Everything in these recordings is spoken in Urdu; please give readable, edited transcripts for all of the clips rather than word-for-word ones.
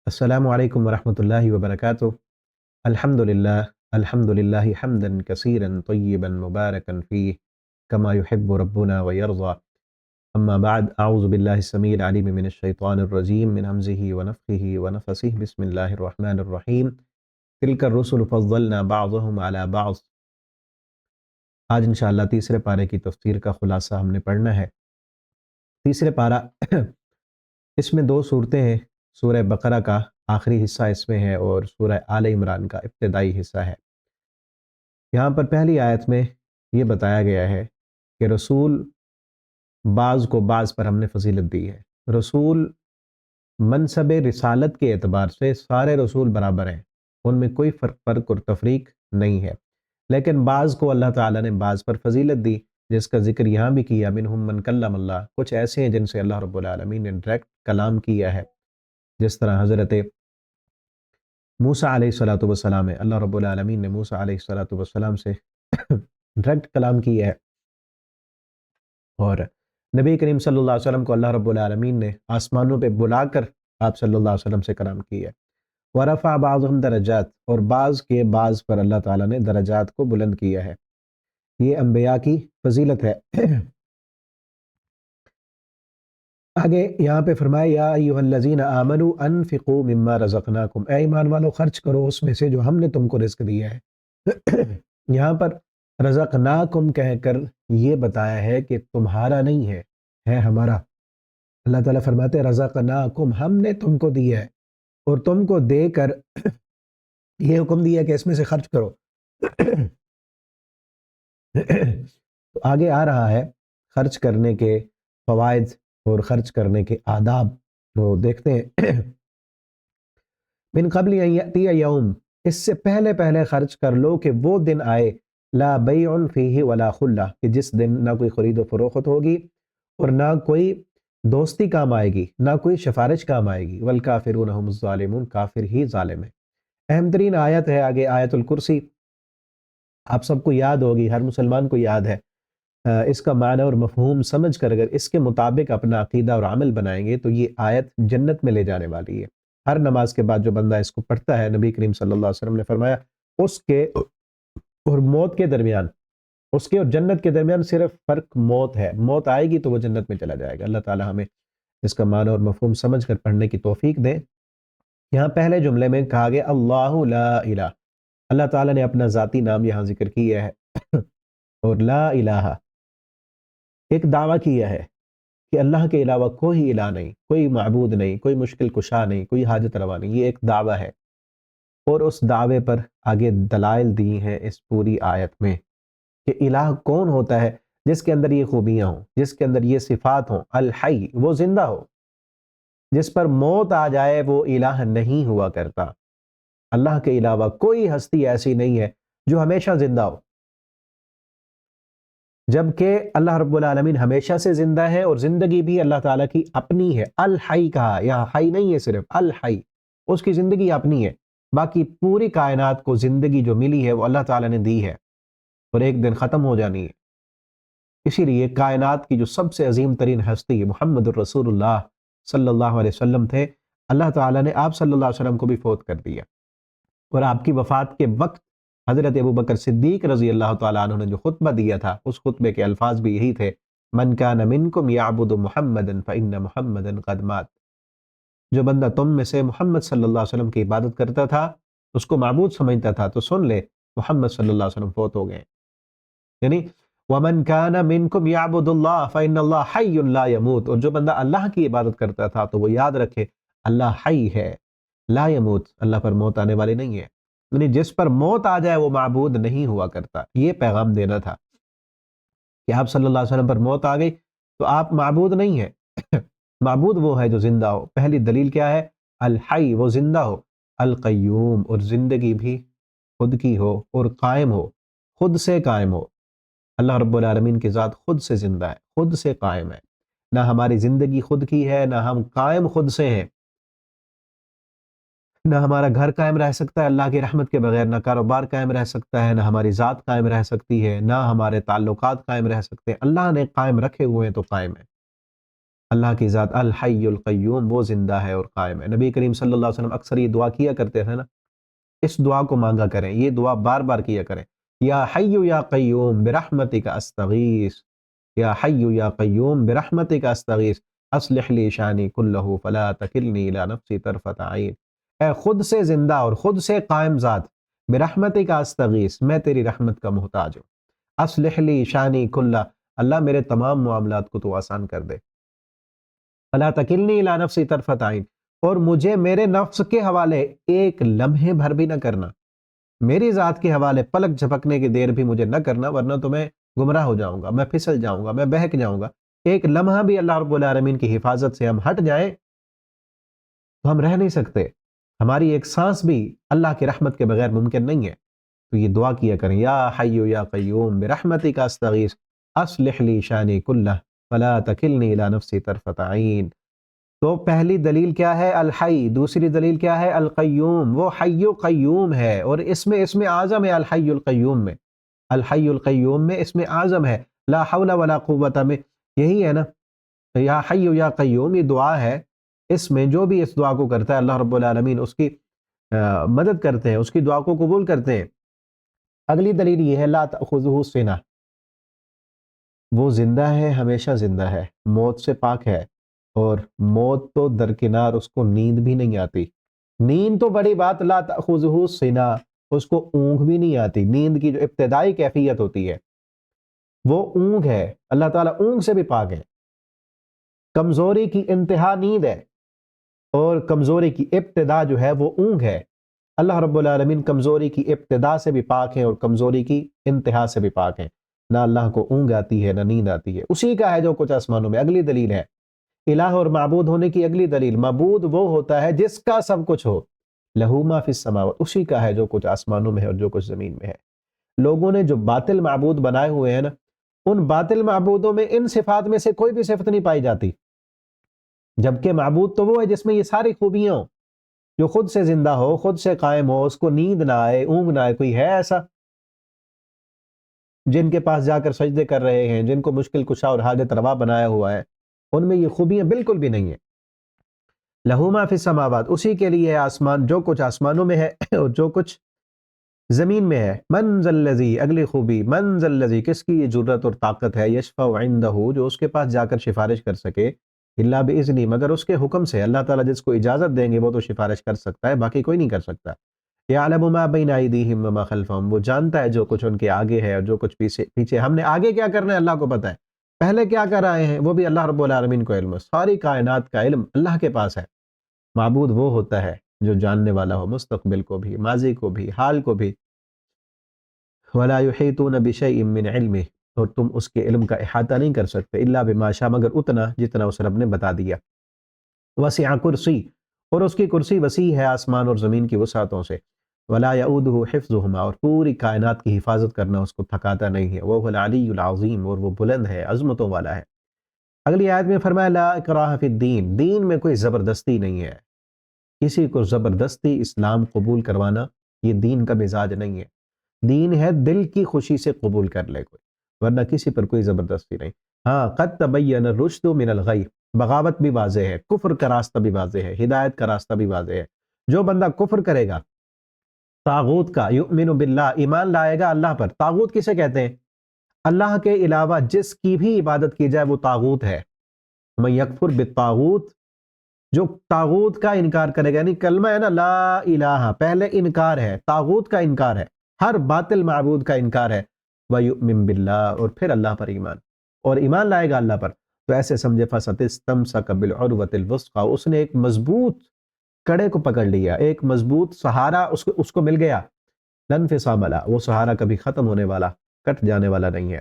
السلام علیکم ورحمۃ اللہ وبرکاتہ۔ الحمد للہ حمدا کثیرا طیبا مبارکا فیہ کما یحب ربنا ویرضى۔ اما بعد، اعوذ باللہ السمیع العلیم من الشیطان الرجیم من ہمزہ ونفخہ ونفثہ، بسم اللہ الرحمن الرحیم۔ تلک الرسل فضلنا بعضهم علی بعض۔ آج انشاءاللہ تیسرے پارے کی تفسیر کا خلاصہ ہم نے پڑھنا ہے۔ تیسرے پارہ اس میں دو صورتیں ہیں، سورہ بقرہ کا آخری حصہ اس میں ہے اور سورہ آل عمران کا ابتدائی حصہ ہے۔ یہاں پر پہلی آیت میں یہ بتایا گیا ہے کہ رسول بعض کو بعض پر ہم نے فضیلت دی ہے۔ رسول منصب رسالت کے اعتبار سے سارے رسول برابر ہیں، ان میں کوئی فرق اور تفریق نہیں ہے، لیکن بعض کو اللہ تعالیٰ نے بعض پر فضیلت دی، جس کا ذکر یہاں بھی کیا، منہم من کلم اللہ، کچھ ایسے ہیں جن سے اللہ رب العالمین نے ڈائریکٹ کلام کیا ہے، جس طرح حضرت موسیٰ علیہ السلام ہے، اللہ رب العالمین نے موسیٰ علیہ السلام سے ڈائریکٹ کلام کیا ہے، اور نبی کریم صلی اللہ علیہ وسلم کو اللہ رب العالمین نے آسمانوں پہ بلا کر آپ صلی اللہ علیہ وسلم سے کلام کیا ہے۔ وَرَفَعَ بَعْضُهُمْ درجات، اور بعض کے بعض پر اللہ تعالیٰ نے درجات کو بلند کیا ہے، یہ انبیاء کی فضیلت ہے۔ آگے یہاں پہ فرمایا یا ایھا الذین آمنوا انفقوا مما رزقناکم، اے ایمان والو خرچ کرو اس میں سے جو ہم نے تم کو رزق دیا ہے۔ یہاں پر رزقناکم کہہ کر یہ بتایا ہے کہ تمہارا نہیں ہے، ہے ہمارا۔ اللہ تعالیٰ فرماتے ہیں رزقناکم، ہم نے تم کو دیا ہے، اور تم کو دے کر یہ حکم دیا کہ اس میں سے خرچ کرو۔ تو آگے آ رہا ہے خرچ کرنے کے فوائد اور خرچ کرنے کے آداب، وہ دیکھتے ہیں۔ من قبل ان یأتی یوم، اس سے پہلے پہلے خرچ کر لو کہ وہ دن آئے، لا بیع فیہ ولا خلہ، کہ جس دن نہ کوئی خرید و فروخت ہوگی اور نہ کوئی دوستی کام آئے گی، نہ کوئی سفارش کام آئے گی، والکافرون هم الظالمون، کافر ہی ظالم ہے۔ اہم ترین آیت ہے آگے آیت الکرسی، آپ سب کو یاد ہوگی، ہر مسلمان کو یاد ہے۔ اس کا معنی اور مفہوم سمجھ کر اگر اس کے مطابق اپنا عقیدہ اور عمل بنائیں گے تو یہ آیت جنت میں لے جانے والی ہے۔ ہر نماز کے بعد جو بندہ اس کو پڑھتا ہے، نبی کریم صلی اللہ علیہ وسلم نے فرمایا اس کے اور موت کے درمیان، اس کے اور جنت کے درمیان صرف فرق موت ہے، موت آئے گی تو وہ جنت میں چلا جائے گا۔ اللہ تعالی ہمیں اس کا معنی اور مفہوم سمجھ کر پڑھنے کی توفیق دے۔ یہاں پہلے جملے میں کہا گیا اللہ لا الہ، اللہ تعالیٰ نے اپنا ذاتی نام یہاں ذکر کیا ہے، اور لا الہ ایک دعویٰ کیا ہے کہ اللہ کے علاوہ کوئی الہ نہیں، کوئی معبود نہیں، کوئی مشکل کشا نہیں، کوئی حاجت روا نہیں، یہ ایک دعویٰ ہے، اور اس دعوے پر آگے دلائل دی ہیں اس پوری آیت میں کہ الہ کون ہوتا ہے، جس کے اندر یہ خوبیاں ہوں، جس کے اندر یہ صفات ہوں۔ الحی، وہ زندہ ہو، جس پر موت آ جائے وہ الہ نہیں ہوا کرتا۔ اللہ کے علاوہ کوئی ہستی ایسی نہیں ہے جو ہمیشہ زندہ ہو، جبکہ اللہ رب العالمین ہمیشہ سے زندہ ہے، اور زندگی بھی اللہ تعالیٰ کی اپنی ہے۔ الحی کہا، یہاں حی نہیں ہے صرف، الحی، اس کی زندگی اپنی ہے۔ باقی پوری کائنات کو زندگی جو ملی ہے وہ اللہ تعالیٰ نے دی ہے، اور ایک دن ختم ہو جانی ہے۔ اسی لیے کائنات کی جو سب سے عظیم ترین ہستی محمد الرسول اللہ صلی اللہ علیہ وسلم تھے، اللہ تعالیٰ نے آپ صلی اللہ علیہ وسلم کو بھی فوت کر دیا، اور آپ کی وفات کے وقت حضرت ابوبکر صدیق رضی اللہ تعالیٰ عنہ نے جو خطبہ دیا تھا، اس خطبے کے الفاظ بھی یہی تھے، من کان منکم یعبد محمدا فإن محمدا قد مات، جو بندہ تم میں سے محمد صلی اللہ علیہ وسلم کی عبادت کرتا تھا، اس کو معبود سمجھتا تھا، تو سن لے محمد صلی اللہ علیہ وسلم فوت ہو گئے۔ یعنی ومن کان منکم یعبد اللہ فإن اللہ حی لا یموت، اور جو بندہ اللہ کی عبادت کرتا تھا تو وہ یاد رکھے اللہ حی ہے، لا یموت، اللہ پر موت آنے والی نہیں ہے، یعنی جس پر موت آ جائے وہ معبود نہیں ہوا کرتا۔ یہ پیغام دینا تھا کہ آپ صلی اللہ علیہ وسلم پر موت آ گئی تو آپ معبود نہیں ہیں، معبود وہ ہے جو زندہ ہو۔ پہلی دلیل کیا ہے؟ الحی، وہ زندہ ہو، القیوم، اور زندگی بھی خود کی ہو اور قائم ہو، خود سے قائم ہو۔ اللہ رب العالمین کی ذات خود سے زندہ ہے، خود سے قائم ہے، نہ ہماری زندگی خود کی ہے، نہ ہم قائم خود سے ہیں، نہ ہمارا گھر قائم رہ سکتا ہے اللہ کی رحمت کے بغیر، نہ کاروبار قائم رہ سکتا ہے، نہ ہماری ذات قائم رہ سکتی ہے، نہ ہمارے تعلقات قائم رہ سکتے ہیں۔ اللہ نے قائم رکھے ہوئے ہیں تو قائم ہے۔ اللہ کی ذات الحی القیوم، وہ زندہ ہے اور قائم ہے۔ نبی کریم صلی اللہ علیہ وسلم اکثر یہ دعا کیا کرتے تھے نا، اس دعا کو مانگا کریں، یہ دعا بار بار کیا کریں، یا حی یا قیوم برحمتک استغیث، یا حی یا قیوم برحمتک استغیث اصلح لی شانی کلہ فلا تکلنی الی نفسی طرفۃ عین۔ اے خود سے زندہ اور خود سے قائم ذات، برحمتک استغیث، میں تیری رحمت کا محتاج ہوں، اصلح لی شانی کلہ، اللہ میرے تمام معاملات کو تو آسان کر دے، فلا تکلنی الی نفسی طرفۃ عین، اور مجھے میرے نفس کے حوالے ایک لمحے بھر بھی نہ کرنا، میری ذات کے حوالے پلک جھپکنے کی دیر بھی مجھے نہ کرنا، ورنہ تو میں گمراہ ہو جاؤں گا، میں پھسل جاؤں گا، میں بہک جاؤں گا۔ ایک لمحہ بھی اللہ رب العالمین کی حفاظت سے ہم ہٹ جائیں تو ہم رہ نہیں سکتے، ہماری ایک سانس بھی اللہ کی رحمت کے بغیر ممکن نہیں ہے۔ تو یہ دعا کیا کریں، یا حی یا قیوم برحمتک استغیث اصلح لی شانی کلہ فلا تکلنی الی نفسی طرفۃ عین۔ تو پہلی دلیل کیا ہے؟ الحی، دوسری دلیل کیا ہے؟ القیوم، وہ حی و قیوم ہے، اور اس میں اعظم ہے الحی القیوم میں، الحی القیوم میں اس میں اعظم ہے، لا حول ولا قوت میں یہی ہے نا، یا حی یا قیوم، یہ دعا ہے، اس میں جو بھی اس دعا کو کرتا ہے اللہ رب العالمین اس کی مدد کرتے ہیں، اس کی دعا کو قبول کرتے ہیں۔ اگلی دلیل یہ ہے لا تأخذہ سنہ، وہ زندہ ہے، ہمیشہ زندہ ہے، موت سے پاک ہے، اور موت تو درکنار، اس کو نیند بھی نہیں آتی، نیند تو بڑی بات، لا تأخذہ سنہ، اس کو اونگ بھی نہیں آتی، نیند کی جو ابتدائی کیفیت ہوتی ہے وہ اونگ ہے، اللہ تعالیٰ اونگ سے بھی پاک ہے، کمزوری کی انتہا نیند ہے، اور کمزوری کی ابتدا جو ہے وہ اونگ ہے۔ اللہ رب العالمین کمزوری کی ابتدا سے بھی پاک ہیں اور کمزوری کی انتہا سے بھی پاک ہیں، نہ اللہ کو اونگ آتی ہے نہ نیند آتی ہے، اسی کا ہے جو کچھ آسمانوں میں۔ اگلی دلیل ہے الہ اور معبود ہونے کی اگلی دلیل، معبود وہ ہوتا ہے جس کا سب کچھ ہو، لہو ما فی السماوات، اسی کا ہے جو کچھ آسمانوں میں ہے اور جو کچھ زمین میں ہے۔ لوگوں نے جو باطل معبود بنائے ہوئے ہیں نا، ان باطل معبودوں میں ان صفات میں سے کوئی بھی صفت نہیں پائی جاتی، جبکہ معبود تو وہ ہے جس میں یہ ساری خوبیاں ہوں، جو خود سے زندہ ہو، خود سے قائم ہو، اس کو نیند نہ آئے، اونگ نہ آئے۔ کوئی ہے ایسا؟ جن کے پاس جا کر سجدے کر رہے ہیں، جن کو مشکل کشا اور حاجت روا بنایا ہوا ہے، ان میں یہ خوبیاں بالکل بھی نہیں ہیں۔ لہو ما فی السماوات، اسی کے لیے آسمان، جو کچھ آسمانوں میں ہے اور جو کچھ زمین میں ہے۔ من ذا الذی، اگلی خوبی، من ذا الذی، کس کی یہ جرت اور طاقت ہے، یشفع عندہ، جو اس کے پاس جا کر سفارش کر سکے، الا باذنہ، مگر اس کے حکم سے۔ اللہ تعالیٰ جس کو اجازت دیں گے وہ تو سفارش کر سکتا ہے، باقی کوئی نہیں کر سکتا۔ یعلم ما بین ایدیہم وما خلفہم، وہ جانتا ہے جو کچھ ان کے آگے ہے اور جو کچھ پیچھے۔ ہم نے آگے کیا کرنا ہے اللہ کو پتہ ہے، پہلے کیا کر آئے ہیں وہ بھی اللہ رب العالمین کو علم ہے، ساری کائنات کا علم اللہ کے پاس ہے۔ معبود وہ ہوتا ہے جو جاننے والا ہو، مستقبل کو بھی، ماضی کو بھی، حال کو بھی۔ وَلَا يُحِيطُونَ بِشَيْءٍ مِّنْ عِلْمِهِ، اور تم اس کے علم کا احاطہ نہیں کر سکتے، الا بما شاء، مگر اتنا جتنا اس رب نے بتا دیا۔ وسع کرسی، اور اس کی کرسی وسیع ہے آسمان اور زمین کی وسعتوں سے۔ ولا يؤوده حفظهما، اور پوری کائنات کی حفاظت کرنا اس کو تھکاتا نہیں ہے۔ وہ العلی العظیم، اور وہ بلند ہے، عظمتوں والا ہے۔ اگلی آیت میں فرمایا لا اکراہ فی الدین، دین میں کوئی زبردستی نہیں ہے، کسی کو زبردستی اسلام قبول کروانا یہ دین کا مزاج نہیں ہے۔ دین ہے دل کی خوشی سے قبول کر لے کوئی، ورنہ کسی پر کوئی زبردستی نہیں۔ ہاں قد تبین الرشد من الغی، بغاوت بھی واضح ہے، کفر کا راستہ بھی واضح ہے، ہدایت کا راستہ بھی واضح ہے۔ جو بندہ کفر کرے گا طاغوت کا، یؤمن باللہ، ایمان لائے گا اللہ پر۔ طاغوت کسے کہتے ہیں؟ اللہ کے علاوہ جس کی بھی عبادت کی جائے وہ طاغوت ہے۔ من یکفر بالطاغوت، جو طاغوت کا انکار کرے گا، یعنی کلمہ ہے نا لا الہ، پہلے انکار ہے، طاغوت کا انکار ہے، ہر باطل معبود کا انکار ہے، وَيُؤْمِن بِاللَّهِ، اور پھر اللہ پر ایمان، اور ایمان لائے گا اللہ پر، تو ایسے سمجھے فَسَتِسْتَمْسَكَ بِالْعُرْوَةِ الْوُثْقَىٰ، اس نے ایک مضبوط کڑے کو پکڑ لیا، ایک مضبوط سہارا اس کو مل گیا، لَا انفصام لَهَا، وہ سہارا کبھی ختم ہونے والا، کٹ جانے والا نہیں ہے۔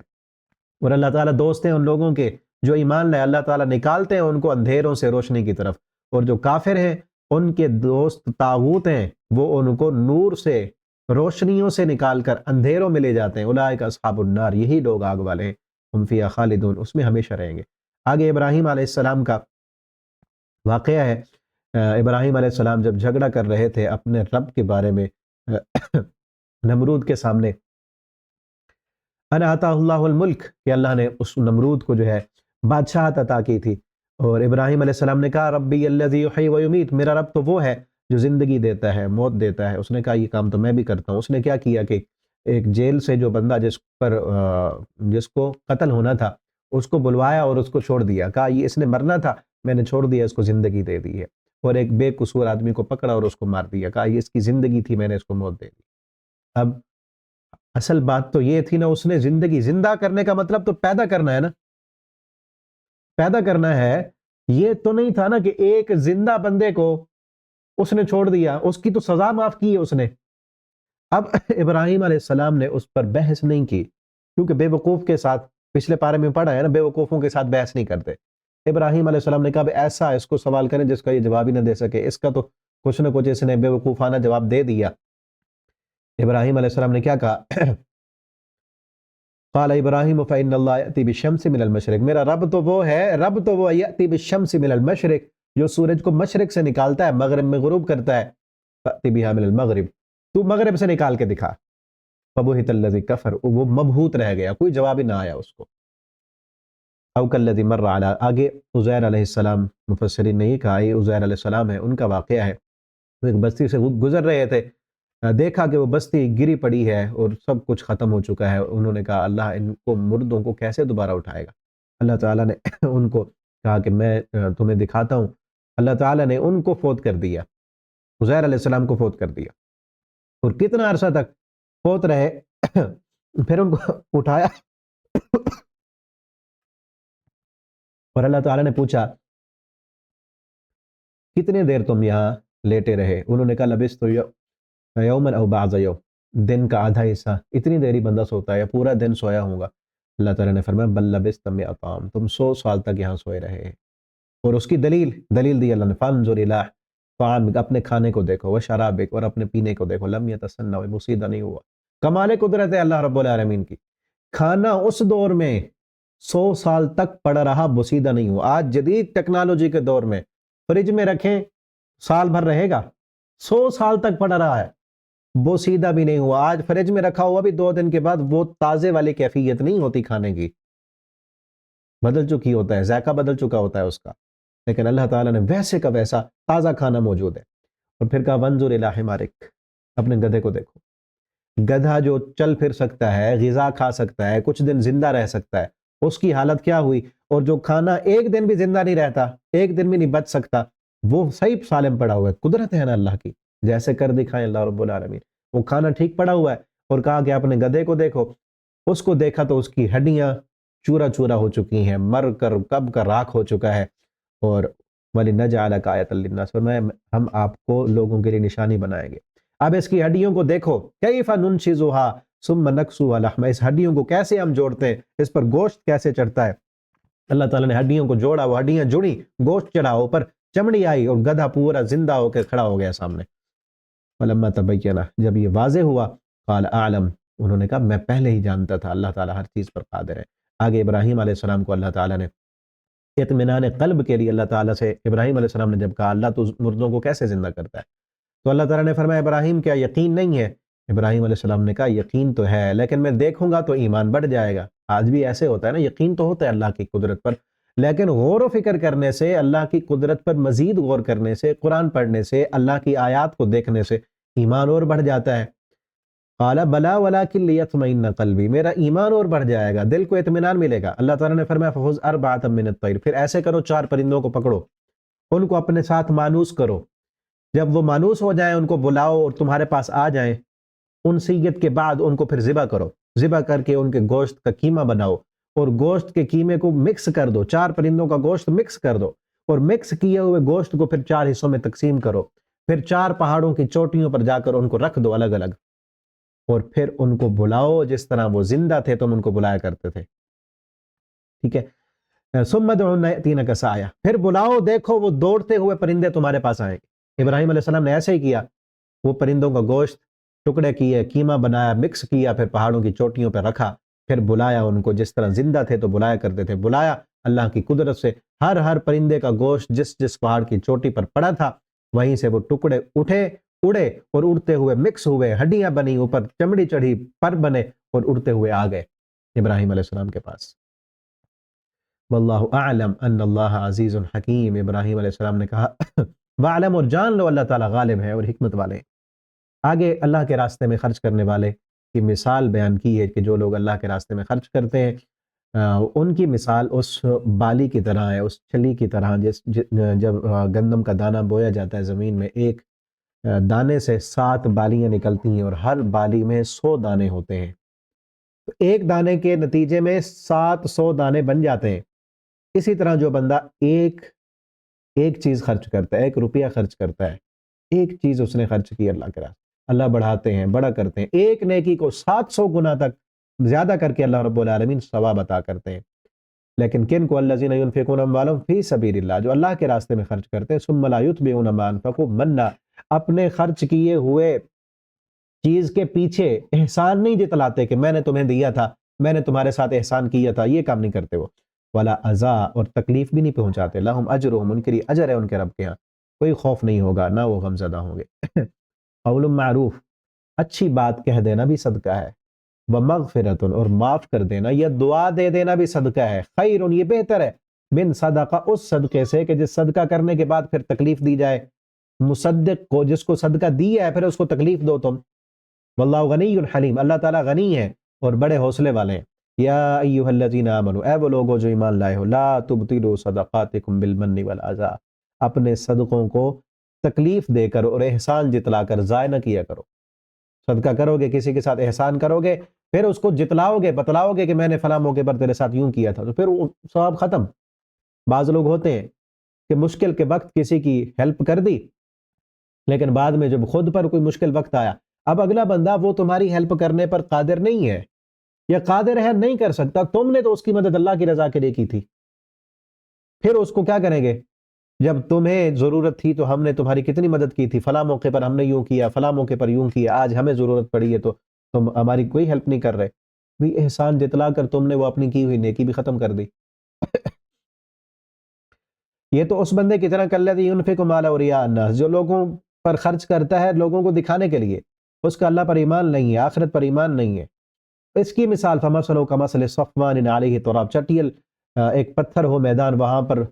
اور اللہ تعالیٰ دوست ہیں ان لوگوں کے جو ایمان لائے، اللہ تعالیٰ نکالتے ہیں ان کو اندھیروں سے روشنی کی طرف، اور جو کافر ہیں ان کے دوست طاغوت ہیں، وہ ان کو نور سے، روشنیوں سے نکال کر اندھیروں میں لے جاتے ہیں۔ اولئک اصحاب النار، یہی لوگ آگ والے ہیں، ہم فیہا خالدون، اس میں ہمیشہ رہیں گے۔ آگے ابراہیم علیہ السلام کا واقعہ ہے۔ ابراہیم علیہ السلام جب جھگڑا کر رہے تھے اپنے رب کے بارے میں نمرود کے سامنے، انا آتاہ اللہ الملک، کہ اللہ نے اس نمرود کو جو ہے بادشاہت عطا کی تھی، اور ابراہیم علیہ السلام نے کہا ربی الذی یحیی و یمیت، میرا رب تو وہ ہے جو زندگی دیتا ہے موت دیتا ہے۔ اس نے کہا یہ کام تو میں بھی کرتا ہوں۔ اس نے کیا کیا کہ ایک جیل سے جو بندہ جس کو قتل ہونا تھا اس کو بلوایا اور اس کو چھوڑ دیا، کہا یہ اس نے مرنا تھا، میں نے چھوڑ دیا، اس کو زندگی دے دی ہے۔ اور ایک بے قصور آدمی کو پکڑا اور اس کو مار دیا، کہا یہ اس کی زندگی تھی، میں نے اس کو موت دے دی۔ اب اصل بات تو یہ تھی نا، اس نے زندگی زندہ کرنے کا مطلب تو پیدا کرنا ہے نا، پیدا کرنا ہے۔ یہ تو نہیں تھا نا کہ ایک زندہ بندے کو اس نے چھوڑ دیا، اس کی تو سزا معاف کی ہے اس نے۔ اب ابراہیم علیہ السلام نے اس پر بحث نہیں کی، کیونکہ بے وقوف کے ساتھ، پچھلے پارے میں پڑھا ہے نا، بے وقوفوں کے ساتھ بحث نہیں کرتے۔ ابراہیم علیہ السلام نے کہا ایسا اس کو سوال کریں جس کا یہ جواب ہی نہ دے سکے، اس کا تو کچھ نہ کچھ اس نے بے وقوفانہ جواب دے دیا۔ ابراہیم علیہ السلام نے کیا کہا؟ قال ابراہیم فإن اللہ یأتی بالشمس من المشرق، میرا رب تو وہ ہے، رب تو وہ یأتی بالشمس من المشرق، جو سورج کو مشرق سے نکالتا ہے مغرب میں غروب کرتا ہے، فأتی بها من المغرب، تو مغرب سے نکال کے دکھا۔ فبہت الذی کفر، وہ مبہوت رہ گیا، کوئی جواب ہی نہ آیا اس کو۔ او کالذی مر علی، آگے عزیر علیہ السلام، مفسرین نے یہ کہا یہ عزیر علیہ السلام ہے، ان کا واقعہ ہے۔ وہ ایک بستی سے گزر رہے تھے، دیکھا کہ وہ بستی گری پڑی ہے اور سب کچھ ختم ہو چکا ہے۔ انہوں نے کہا اللہ ان کو مردوں کو کیسے دوبارہ اٹھائے گا؟ اللہ تعالیٰ نے ان کو کہا کہ میں تمہیں دکھاتا ہوں۔ اللہ تعالیٰ نے ان کو فوت کر دیا، عزیر علیہ السلام کو فوت کر دیا، اور کتنا عرصہ تک فوت رہے، پھر ان کو اٹھایا اور اللہ تعالیٰ نے پوچھا کتنے دیر تم یہاں لیٹے رہے؟ انہوں نے کہا لبثت یومن او بعض یوم، دن کا آدھا حصہ، اتنی دیر ہی بندہ سوتا ہے یا پورا دن سویا ہوگا؟ اللہ تعالیٰ نے فرمایا بل لبثت مئۃ عام، تم 100 سال تک یہاں سوئے رہے۔ اور اس کی دلیل دی اللہ نے، فانظر الی طعامک، اپنے کھانے کو دیکھو، وشرابک، اور اپنے پینے کو دیکھو، لم یتسنہ، بوسیدہ نہیں ہوا۔ کمال قدرت ہے اللہ رب العالمین کی، کھانا اس دور میں 100 سال تک پڑا رہا، بوسیدہ نہیں ہوا۔ آج جدید ٹیکنالوجی کے دور میں فریج میں رکھیں سال بھر رہے گا، 100 سال تک پڑا رہا ہے، بوسیدہ بھی نہیں ہوا۔ آج فریج میں رکھا ہوا بھی 2 دن کے بعد وہ تازے والی کیفیت نہیں ہوتی کھانے کی، بدل چکی ہوتا ہے، ذائقہ بدل چکا ہوتا ہے اس کا۔ لیکن اللہ تعالیٰ نے ویسے کا ویسا تازہ کھانا موجود ہے۔ اور پھر کہا وانظر الی حمارک، اپنے گدھے کو دیکھو، گدھا جو چل پھر سکتا ہے، غذا کھا سکتا ہے، کچھ دن زندہ رہ سکتا ہے، اس کی حالت کیا ہوئی؟ اور جو کھانا ایک دن بھی زندہ نہیں رہتا، ایک دن بھی نہیں بچ سکتا، وہ صحیح سالم پڑا ہوا ہے۔ قدرت ہے نا اللہ کی، جیسے کر دکھائیں اللہ رب العالمین، وہ کھانا ٹھیک پڑا ہوا ہے۔ اور کہا کہ اپنے گدھے کو دیکھو، اس کو دیکھا تو اس کی ہڈیاں چورا چورا ہو چکی ہیں، مر کر کب کا راکھ ہو چکا ہے۔ اور وَلِنَجْعَلَكَ آیَةً لِلنَّاسِ، فرمایا ہم آپ کو لوگوں کے لیے نشانی بنائیں گے۔ اب اس کی ہڈیوں کو دیکھو، کیف ننشزها ثم نکسوها لحما، اس ہڈیوں کو کیسے ہم جوڑتے ہیں، اس پر گوشت کیسے چڑھتا ہے۔ اللہ تعالیٰ نے ہڈیوں کو جوڑا، وہ ہڈیاں جڑی، گوشت چڑھا، اوپر چمڑی آئی، اور گدھا پورا زندہ ہو کے کھڑا ہو گیا سامنے۔ فلما تبینہ، جب یہ واضح ہوا، قال اعلم، انہوں نے کہا میں پہلے ہی جانتا تھا اللہ تعالیٰ ہر چیز پر قادر ہے۔ آگے ابراہیم علیہ السلام کو اللہ تعالیٰ نے اطمینان قلب کے لیے، اللہ تعالیٰ سے ابراہیم علیہ السلام نے جب کہا اللہ تو مردوں کو کیسے زندہ کرتا ہے، تو اللہ تعالیٰ نے فرمایا ابراہیم کیا یقین نہیں ہے؟ ابراہیم علیہ السلام نے کہا یقین تو ہے، لیکن میں دیکھوں گا تو ایمان بڑھ جائے گا۔ آج بھی ایسے ہوتا ہے نا، یقین تو ہوتا ہے اللہ کی قدرت پر، لیکن غور و فکر کرنے سے، اللہ کی قدرت پر مزید غور کرنے سے، قرآن پڑھنے سے، اللہ کی آیات کو دیکھنے سے ایمان اور بڑھ جاتا ہے۔ قال بلا ولکن لیطمئن قلبی، میرا ایمان اور بڑھ جائے گا، دل کو اطمینان ملے گا۔ اللہ تعالیٰ نے فرمایا فخذ اربعۃ من الطیر، پھر ایسے کرو 4 پرندوں کو پکڑو، ان کو اپنے ساتھ مانوس کرو، جب وہ مانوس ہو جائیں ان کو بلاؤ اور تمہارے پاس آ جائیں، انسیت کے بعد ان کو پھر ذبح کرو، ذبح کر کے ان کے گوشت کا قیمہ بناؤ، اور گوشت کے قیمے کو مکس کر دو، 4 پرندوں کا گوشت مکس کر دو، اور مکس کیے ہوئے گوشت کو پھر 4 حصوں میں تقسیم کرو، پھر 4 پہاڑوں کی چوٹیوں پر جا کر ان کو رکھ دو الگ الگ، اور پھر ان کو بلاؤ جس طرح وہ زندہ تھے تم ان کو بلایا کرتے تھے، ٹھیک ہے۔ ثم ادعوهن یأتینک سعیا، پھر بلاؤ، دیکھو وہ دوڑتے ہوئے پرندے تمہارے پاس آئیں گے۔ ابراہیم علیہ السلام نے ایسے ہی کیا، وہ پرندوں کا گوشت ٹکڑے کیے، قیمہ بنایا، مکس کیا، پھر پہاڑوں کی چوٹیوں پہ رکھا، پھر بلایا ان کو جس طرح زندہ تھے تو بلایا کرتے تھے، بلایا اللہ کی قدرت سے، ہر پرندے کا گوشت جس جس پہاڑ کی چوٹی پر پڑا تھا وہیں سے وہ ٹکڑے اٹھے، اڑے، اور اڑتے ہوئے مکس ہوئے، ہڈیاں بنی، اوپر چمڑی چڑھی، پر بنے، اور اڑتے ہوئے آ گئے ابراہیم علیہ السلام کے پاس۔ واللہ اعلم ان اللہ عزیز حکیم، ابراہیم علیہ السلام نے کہا وعلم، اور جان لو اللہ تعالیٰ غالب ہے اور حکمت والے ہیں۔ آگے اللہ کے راستے میں خرچ کرنے والے کی مثال بیان کی ہے کہ جو لوگ اللہ کے راستے میں خرچ کرتے ہیں ان کی مثال اس بالی کی طرح ہے، اس چھلی کی طرح، جب گندم کا دانہ بویا جاتا ہے زمین میں، ایک دانے سے 7 بالیاں نکلتی ہیں اور ہر بالی میں 100 دانے ہوتے ہیں، تو ایک دانے کے نتیجے میں 700 دانے بن جاتے ہیں۔ اسی طرح جو بندہ ایک چیز خرچ کرتا ہے، 1 روپیہ خرچ کرتا ہے، ایک چیز اس نے خرچ کی اللہ کے راستے، اللہ بڑھاتے ہیں، بڑا کرتے ہیں، ایک نیکی کو 700 گنا تک زیادہ کر کے اللہ رب العالمین ثواب عطا کرتے ہیں۔ لیکن کن کو الذین ینفقون اموالہم فی سبیل اللہ، جو اللہ کے راستے میں خرچ کرتے ہیں، ثم لا یتبعون ما انفقوا منا، اپنے خرچ کیے ہوئے چیز کے پیچھے احسان نہیں جتلاتے کہ میں نے تمہیں دیا تھا، میں نے تمہارے ساتھ احسان کیا تھا، یہ کام نہیں کرتے وہ، ولا اذا، اور تکلیف بھی نہیں پہنچاتے، لہم اجرہم، ان کے لیے اجر ہے ان کے رب کے ہاں، کوئی خوف نہیں ہوگا، نہ وہ غم زدہ ہوں گے۔ قول معروف، اچھی بات کہہ دینا بھی صدقہ ہے، ومغفرۃ، اور معاف کر دینا یا دعا دے دینا بھی صدقہ ہے، خیر، یہ بہتر ہے، من صدقہ، اس صدقے سے کہ جس صدقہ کرنے کے بعد پھر تکلیف دی جائے، مصدق کو جس کو صدقہ دیا ہے پھر اس کو تکلیف دو تم۔ واللہ غنی حلیم، اللہ تعالیٰ غنی ہے اور بڑے حوصلے والے ہیں۔ یا ایھا الذین آمنوا، اے وہ لوگو جو ایمان لائے ہو، لا تبطلوا صدقاتکم بالمن والاذی، اپنے صدقوں کو تکلیف دے کر اور احسان جتلا کر ضائع نہ کیا کرو۔ صدقہ کرو گے، کسی کے ساتھ احسان کرو گے، پھر اس کو جتلاؤ گے، بتلاؤ گے کہ میں نے فلاں موقع پر تیرے ساتھ یوں کیا تھا، تو پھر وہ ثواب ختم۔ بعض لوگ ہوتے ہیں کہ مشکل کے وقت کسی کی ہیلپ کر دی، لیکن بعد میں جب خود پر کوئی مشکل وقت آیا، اب اگلا بندہ وہ تمہاری ہیلپ کرنے پر قادر نہیں ہے، یا قادر ہے نہیں کر سکتا، تم نے تو اس کی مدد اللہ کی رضا کے لیے کی تھی، پھر اس کو کیا کریں گے؟ جب تمہیں ضرورت تھی تو ہم نے تمہاری کتنی مدد کی تھی، فلاں موقع پر ہم نے یوں کیا، فلاں موقع پر یوں کیا، آج ہمیں ضرورت پڑی ہے تو تم ہماری کوئی ہیلپ نہیں کر رہے۔ بھی احسان جتلا کر تم نے وہ اپنی کی ہوئی نیکی بھی ختم کر دی۔ یہ تو اس بندے کی طرح کالذی ينفق ماله رئاء الناس، جو لوگوں پر خرچ کرتا ہے لوگوں کو دکھانے کے لیے، اس کا اللہ پر ایمان نہیں ہے، آخرت پر ایمان نہیں ہے۔ اس کی مثال فمثلہ کمثل صفوان علیہ تراب، چٹیل ایک پتھر ہو میدان، وہاں پر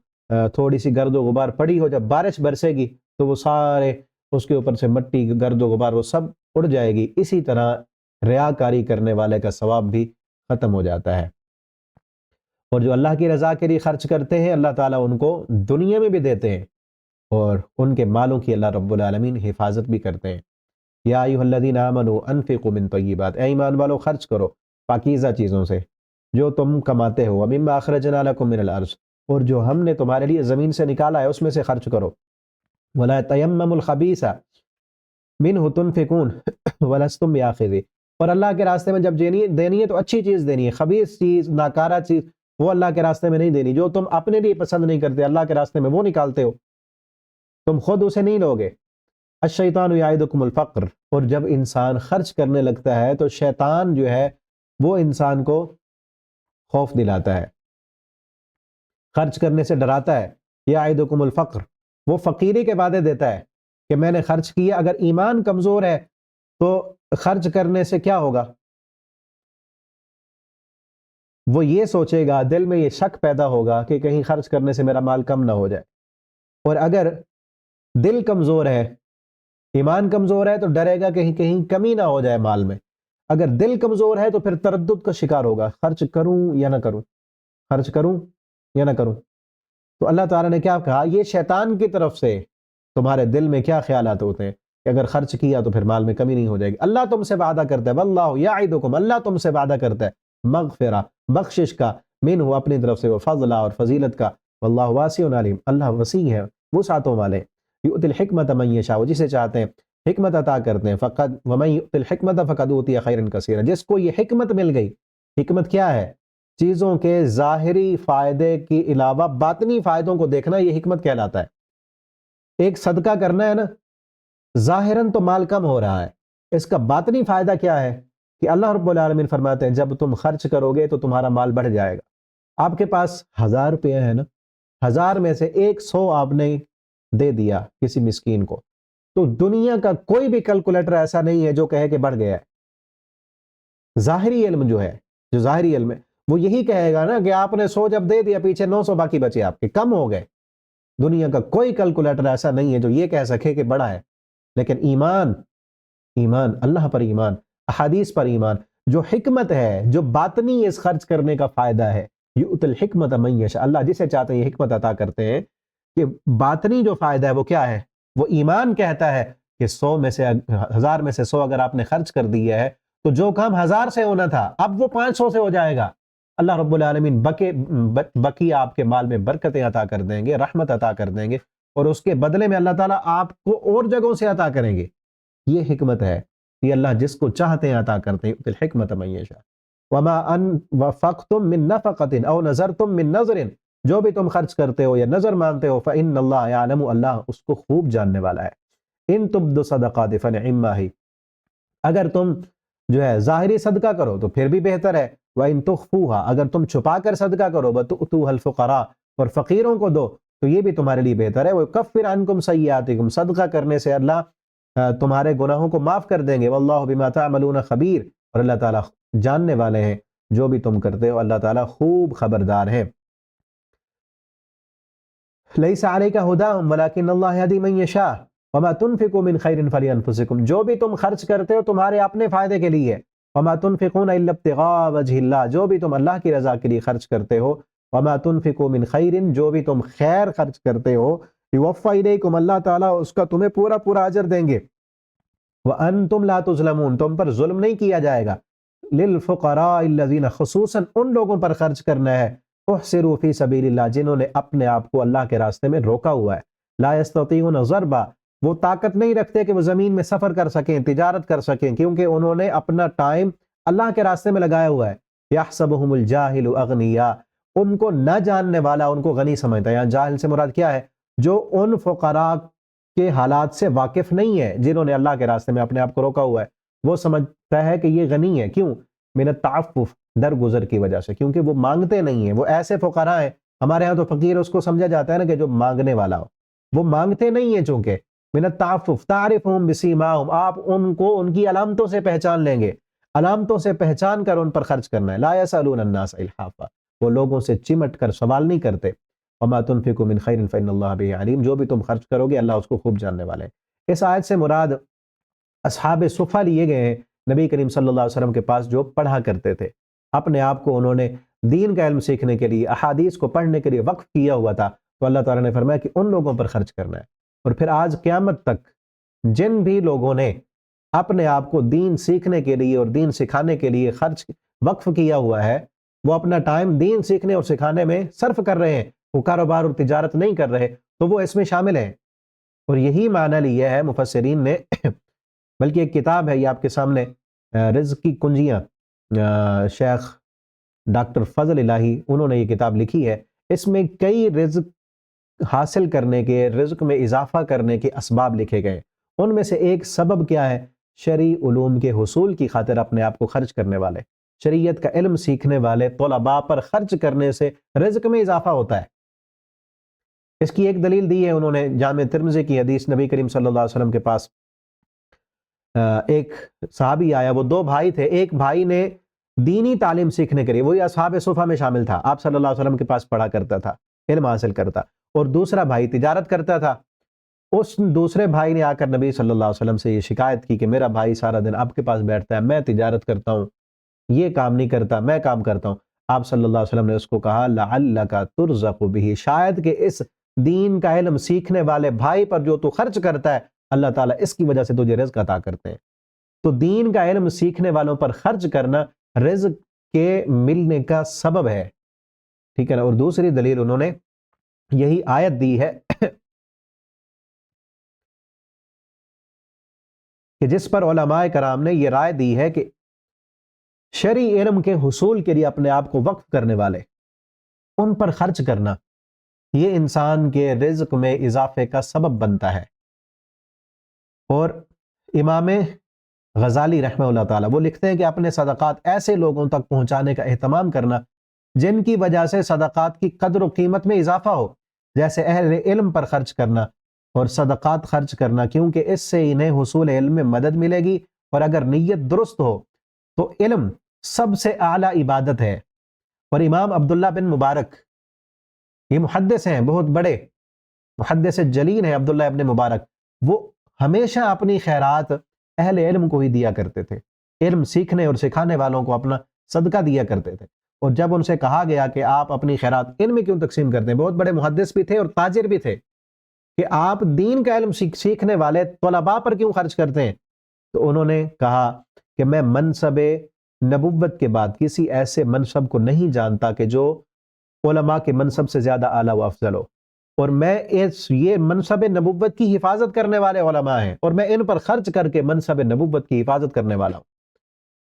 تھوڑی سی گرد و غبار پڑی ہو، جب بارش برسے گی تو وہ سارے اس کے اوپر سے مٹی، گرد و غبار وہ سب اڑ جائے گی۔ اسی طرح ریاکاری کرنے والے کا ثواب بھی ختم ہو جاتا ہے۔ اور جو اللہ کی رضا کے لیے خرچ کرتے ہیں، اللہ تعالیٰ ان کو دنیا میں بھی دیتے ہیں اور ان کے مالوں کی اللہ رب العالمین حفاظت بھی کرتے ہیں۔ یا ایھا الذین آمنوا انفقوا من طیبات، اے ایمان والو خرچ کرو پاکیزہ چیزوں سے جو تم کماتے ہو، ومما اخرجنا لکم من الارض، اور جو ہم نے تمہارے لیے زمین سے نکالا ہے اس میں سے خرچ کرو۔ ولا تیمموا الخبیث منہ تنفقون ولستم بآخذہ، اور اللہ کے راستے میں جب دینی ہے تو اچھی چیز دینی ہے، خبیث چیز، ناکارہ چیز وہ اللہ کے راستے میں نہیں دینی، جو تم اپنے لیے پسند نہیں کرتے اللہ کے راستے میں وہ نکالتے ہو، تم خود اسے نہیں لوگے۔ الشیطان یعدکم الفقر، اور جب انسان خرچ کرنے لگتا ہے تو شیطان جو ہے وہ انسان کو خوف دلاتا ہے، خرچ کرنے سے ڈراتا ہے۔ یعدکم الفقر، وہ فقیری کے وعدے دیتا ہے کہ میں نے خرچ کیا، اگر ایمان کمزور ہے تو خرچ کرنے سے کیا ہوگا؟ وہ یہ سوچے گا، دل میں یہ شک پیدا ہوگا کہ کہیں خرچ کرنے سے میرا مال کم نہ ہو جائے، اور اگر دل کمزور ہے، ایمان کمزور ہے تو ڈرے گا کہیں کہیں کمی نہ ہو جائے مال میں، اگر دل کمزور ہے تو پھر تردد کا شکار ہوگا، خرچ کروں یا نہ کروں، خرچ کروں یا نہ کروں۔ تو اللہ تعالیٰ نے کیا کہا؟ یہ شیطان کی طرف سے تمہارے دل میں کیا خیالات ہوتے ہیں کہ اگر خرچ کیا تو پھر مال میں کمی نہیں ہو جائے گی۔ اللہ تم سے وعدہ کرتا ہے، واللہ یعدکم، اللہ تم سے وعدہ کرتا ہے مغفرہ، بخشش کا، منہ، اپنی طرف سے، وہ فضلہ، اور فضیلت کا، واللہ واسع علیم، اللہ وسیع ہے، وسعتوں والے۔ یؤتی الحکمت من یشاء، جسے چاہتے ہیں حکمت عطا کرتے ہیں، فقد ومن یؤتی الحکمت فقد اوتی خیرا کثیرا، جس کو یہ حکمت مل گئی۔ حکمت کیا ہے؟ چیزوں کے ظاہری فائدے کے علاوہ باطنی فائدوں کو دیکھنا، یہ حکمت کہلاتا ہے۔ ایک صدقہ کرنا ہے نا، ظاہراً تو مال کم ہو رہا ہے، اس کا باطنی فائدہ کیا ہے کہ اللہ رب العالمین فرماتے ہیں جب تم خرچ کرو گے تو تمہارا مال بڑھ جائے گا۔ آپ کے پاس 1000 روپے ہے نا، 1000 میں سے 100 آپ نے دے دیا کسی مسکین کو، تو دنیا کا کوئی بھی کیلکولیٹر ایسا نہیں ہے جو کہے کہ بڑھ گیا ہے۔ ظاہری علم جو ہے، جو ظاہری علم ہے، وہ یہی کہے گا نا کہ آپ نے 100 جب دے دیا پیچھے 900 باقی بچے آپ کے، کم ہو گئے۔ دنیا کا کوئی کیلکولیٹر ایسا نہیں ہے جو یہ کہہ سکے کہ بڑا ہے، لیکن ایمان، ایمان اللہ پر ایمان، احادیث پر ایمان، جو حکمت ہے، جو باطنی اس خرچ کرنے کا فائدہ ہے، یؤتی الحکمت من یشاء، اللہ جسے چاہتے ہیں یہ حکمت عطا کرتے ہیں، کہ باطنی جو فائدہ ہے وہ کیا ہے؟ وہ ایمان کہتا ہے کہ 100 میں سے 1000 میں سے 100 اگر آپ نے خرچ کر دیا ہے تو جو کام 1000 سے ہونا تھا اب وہ 500 سے ہو جائے گا۔ اللہ رب العالمین بقی آپ کے مال میں برکتیں عطا کر دیں گے، رحمت عطا کر دیں گے، اور اس کے بدلے میں اللہ تعالیٰ آپ کو اور جگہوں سے عطا کریں گے۔ یہ حکمت ہے، یہ اللہ جس کو چاہتے ہیں عطا کرتے ہیں، الحکمت من یشاء۔ وما انفقتم من نفقۃ او نذرتم من نذر، جو بھی تم خرچ کرتے ہو یا نظر مانتے ہو، فإن اللہ یعلم، اللہ اس کو خوب جاننے والا ہے۔ ان تبدوا صدقات فنعما ہی، اگر تم جو ہے ظاہری صدقہ کرو تو پھر بھی بہتر ہے، وَإِن تُخْفُوهَا، اگر تم چھپا کر صدقہ کرو، وَتُؤْتُوهَا الْفُقَرَاءَ، اور فقیروں کو دو تو یہ بھی تمہارے لیے بہتر ہے، وَيُكَفِّرْ عَنْكُمْ سَيِّئَاتِكُمْ، صدقہ کرنے سے اللہ تمہارے گناہوں کو معاف کر دیں گے، وَاللَّهُ بِمَا تَعْمَلُونَ خَبِيرٌ، اور اللہ تعالیٰ جاننے والے ہیں جو بھی تم کرتے ہو، اللہ تعالیٰ خوب خبردار ہے۔ لَيْسَ عَلَيْكَ هُدَاهُمْ وَلَكِنَّ اللَّهَ يَهْدِي مَن يَشَاءُ وَمَا تُنْفِقُوا مِنْ خَيْرٍ فَلِأَنفُسِكُمْ، جو بھی تم خرچ کرتے ہو تمہارے اپنے فائدے کے لیے، وَمَا تُنْفِقُونَ إِلَّا ابْتِغَاءَ وَجْهِ اللَّهِ، جو بھی تم اللہ کی رضا کے لیے خرچ کرتے ہو، وَمَا تُنْفِقُوا مِنْ خَيْرٍ، جو بھی تم خیر خرچ کرتے ہو، يُوَفَّ إِلَيْكُمْ، اللہ تعالیٰ اس کا تمہیں پورا پورا اجر دیں گے، وَأَنْتُمْ لَا تُظْلَمُونَ، تم پر ظلم نہیں کیا جائے گا، لِلْفُقَرَاءِ الَّذِينَ، خصوصاً ان لوگوں پر خرچ کرنا ہے، احصروا فی سبیل اللہ، جنہوں نے اپنے آپ کو اللہ کے راستے میں روکا ہوا ہے، لا یستطیعون ضربا، وہ طاقت نہیں رکھتے کہ وہ زمین میں سفر کر سکیں، تجارت کر سکیں، کیونکہ انہوں نے اپنا ٹائم اللہ کے راستے میں لگایا ہوا ہے۔ یحسبہم الجاہل اغنیاء، ان کو نہ جاننے والا ان کو غنی سمجھتا ہے۔ یہاں جاہل سے مراد کیا ہے؟ جو ان فقراء کے حالات سے واقف نہیں ہے، جنہوں نے اللہ کے راستے میں اپنے آپ کو روکا ہوا ہے، وہ سمجھتا ہے کہ یہ غنی ہے۔ کیوں؟ من التعفف، درگزر کی وجہ سے، کیونکہ وہ مانگتے نہیں ہیں، وہ ایسے فقراء ہیں، ہمارے ہاں تو فقیر اس کو سمجھا جاتا ہے نا کہ جو مانگنے والا ہو، وہ مانگتے نہیں ہیں، چونکہ من التعفف تعرفهم بسیماہم، آپ ان کو ان کی علامتوں سے پہچان لیں گے، علامتوں سے پہچان کر ان پر خرچ کرنا ہے۔ لا یسألون الناس الحافا، وہ لوگوں سے چمٹ کر سوال نہیں کرتے۔ وما تنفقوا من خیر فإن اللہ بہ علیم، جو بھی تم خرچ کرو گے اللہ اس کو خوب جاننے والے ہیں۔ اس آیت سے مراد اصحاب صفہ لیے گئے ہیں، نبی کریم صلی اللہ علیہ وسلم کے پاس جو پڑھا کرتے تھے، اپنے آپ کو انہوں نے دین کا علم سیکھنے کے لیے، احادیث کو پڑھنے کے لیے وقف کیا ہوا تھا، تو اللہ تعالیٰ نے فرمایا کہ ان لوگوں پر خرچ کرنا ہے۔ اور پھر آج قیامت تک جن بھی لوگوں نے اپنے آپ کو دین سیکھنے کے لیے اور دین سکھانے کے لیے خرچ وقف کیا ہوا ہے، وہ اپنا ٹائم دین سیکھنے اور سکھانے میں صرف کر رہے ہیں، وہ کاروبار اور تجارت نہیں کر رہے، تو وہ اس میں شامل ہیں۔ اور یہی معنی لیا ہے مفسرین نے، بلکہ ایک کتاب ہے یہ آپ کے سامنے، رزق کی کنجیاں، شیخ ڈاکٹر فضل الہی انہوں نے یہ کتاب لکھی ہے، اس میں کئی رزق حاصل کرنے کے، رزق میں اضافہ کرنے کے اسباب لکھے گئے۔ ان میں سے ایک سبب کیا ہے؟ شرعی علوم کے حصول کی خاطر اپنے آپ کو خرچ کرنے والے، شریعت کا علم سیکھنے والے طلباء پر خرچ کرنے سے رزق میں اضافہ ہوتا ہے۔ اس کی ایک دلیل دی ہے انہوں نے جامع ترمذی کی حدیث، نبی کریم صلی اللہ علیہ وسلم کے پاس ایک صحابی آیا، وہ دو بھائی تھے، ایک بھائی نے دینی تعلیم سیکھنے کے لیے، وہی اصحاب صفہ میں شامل تھا، آپ صلی اللہ علیہ وسلم کے پاس پڑھا کرتا تھا، علم حاصل کرتا، اور دوسرا بھائی تجارت کرتا تھا۔ اس دوسرے بھائی نے آ کر نبی صلی اللہ علیہ وسلم سے یہ شکایت کی کہ میرا بھائی سارا دن آپ کے پاس بیٹھتا ہے، میں تجارت کرتا ہوں، یہ کام نہیں کرتا، میں کام کرتا ہوں۔ آپ صلی اللہ علیہ وسلم نے اس کو کہا لعلک ترزق بہ، شاید کہ اس دین کا علم سیکھنے والے بھائی پر جو تو خرچ کرتا ہے اللہ تعالیٰ اس کی وجہ سے تجھے رزق عطا کرتے ہیں۔ تو دین کا علم سیکھنے والوں پر خرچ کرنا رزق کے ملنے کا سبب ہے، ٹھیک ہے نا۔ اور دوسری دلیل انہوں نے یہی آیت دی ہے کہ جس پر علماء کرام نے یہ رائے دی ہے کہ شرعی علم کے حصول کے لیے اپنے آپ کو وقف کرنے والے، ان پر خرچ کرنا یہ انسان کے رزق میں اضافے کا سبب بنتا ہے۔ اور امام غزالی رحمہ اللہ تعالیٰ وہ لکھتے ہیں کہ اپنے صدقات ایسے لوگوں تک پہنچانے کا اہتمام کرنا جن کی وجہ سے صدقات کی قدر و قیمت میں اضافہ ہو، جیسے اہل علم پر خرچ کرنا اور صدقات خرچ کرنا، کیونکہ اس سے انہیں حصول علم میں مدد ملے گی، اور اگر نیت درست ہو تو علم سب سے اعلیٰ عبادت ہے، اور امام عبداللہ بن مبارک، یہ محدث ہیں، بہت بڑے محدث جلیل ہیں عبداللہ ابن مبارک، وہ ہمیشہ اپنی خیرات اہل علم کو ہی دیا کرتے تھے، علم سیکھنے اور سکھانے والوں کو اپنا صدقہ دیا کرتے تھے۔ اور جب ان سے کہا گیا کہ آپ اپنی خیرات ان میں کیوں تقسیم کرتے ہیں، بہت بڑے محدث بھی تھے اور تاجر بھی تھے، کہ آپ دین کا علم سیکھنے والے طلباء پر کیوں خرچ کرتے ہیں؟ تو انہوں نے کہا کہ میں منصب نبوت کے بعد کسی ایسے منصب کو نہیں جانتا کہ جو علماء کے منصب سے زیادہ اعلیٰ و افضل ہو، اور میں یہ منصب نبوت کی حفاظت کرنے والے علماء ہیں، اور میں ان پر خرچ کر کے منصب نبوت کی حفاظت کرنے والا ہوں۔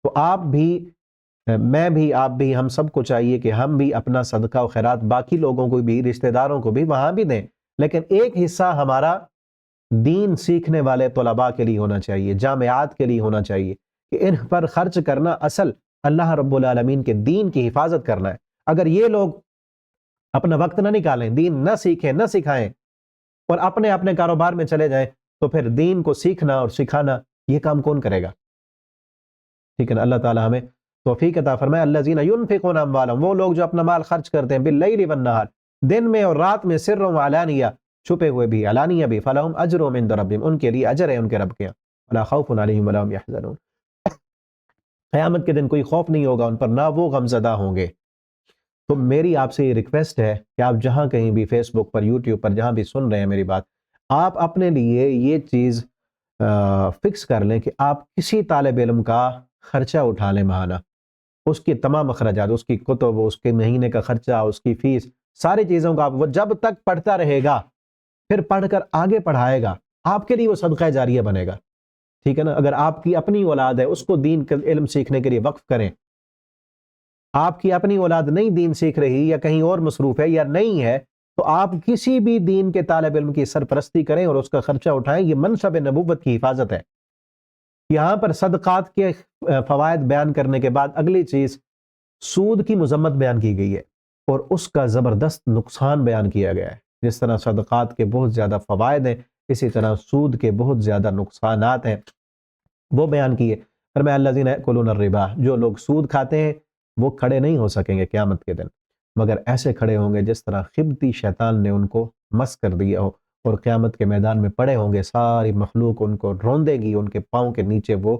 تو آپ بھی، میں بھی، آپ بھی، ہم سب کو چاہیے کہ ہم بھی اپنا صدقہ و خیرات باقی لوگوں کو بھی، رشتہ داروں کو بھی وہاں بھی دیں، لیکن ایک حصہ ہمارا دین سیکھنے والے طلباء کے لیے ہونا چاہیے، جامعات کے لیے ہونا چاہیے، کہ ان پر خرچ کرنا اصل اللہ رب العالمین کے دین کی حفاظت کرنا ہے۔ اگر یہ لوگ اپنا وقت نہ نکالیں، دین نہ سیکھیں، نہ سکھائیں، اور اپنے اپنے کاروبار میں چلے جائیں، تو پھر دین کو سیکھنا اور سکھانا یہ کام کون کرے گا؟ ٹھیک ہے نا؟ اللہ تعالی ہمیں توفیق عطا فرمائے۔ الذین ینفقون اموالهم، وہ لوگ جو اپنا مال خرچ کرتے ہیں باللیل والنہار، دن میں اور رات میں، سرا وعلانیہ، چھپے ہوئے بھی، علانیہ بھی، فلہم اجرهم عند ربہم، ان کے لیے اجر ہے ان کے رب کے یہاں، ولا خوف علیہم ولا هم یحزنون، قیامت کے دن کوئی خوف نہیں ہوگا ان پر، نہ وہ غمزدہ ہوں گے۔ تو میری آپ سے یہ ریکویسٹ ہے کہ آپ جہاں کہیں بھی، فیس بک پر، یوٹیوب پر، جہاں بھی سن رہے ہیں میری بات، آپ اپنے لیے یہ چیز فکس کر لیں کہ آپ کسی طالب علم کا خرچہ اٹھا لیں ماہانہ، اس کی تمام اخراجات، اس کی کتب، اس کے مہینے کا خرچہ، اس کی فیس، ساری چیزوں کا، وہ جب تک پڑھتا رہے گا، پھر پڑھ کر آگے پڑھائے گا، آپ کے لیے وہ صدقہ جاریہ بنے گا۔ ٹھیک ہے نا؟ اگر آپ کی اپنی اولاد ہے، اس کو دین کا علم سیکھنے کے لیے وقف کریں۔ آپ کی اپنی اولاد نہیں دین سیکھ رہی، یا کہیں اور مصروف ہے، یا نہیں ہے، تو آپ کسی بھی دین کے طالب علم کی سرپرستی کریں اور اس کا خرچہ اٹھائیں، یہ منصب نبوت کی حفاظت ہے۔ یہاں پر صدقات کے فوائد بیان کرنے کے بعد اگلی چیز سود کی مذمت بیان کی گئی ہے، اور اس کا زبردست نقصان بیان کیا گیا ہے۔ جس طرح صدقات کے بہت زیادہ فوائد ہیں، اسی طرح سود کے بہت زیادہ نقصانات ہیں، وہ بیان کیے۔ فرمایا الذین یأکلون الربا، جو لوگ سود کھاتے ہیں وہ کھڑے نہیں ہو سکیں گے قیامت کے دن، مگر ایسے کھڑے ہوں گے جس طرح خبتی شیطان نے ان کو مس کر دیا ہو، اور قیامت کے میدان میں پڑے ہوں گے، ساری مخلوق ان کو روندے گی، ان کے پاؤں کے نیچے وہ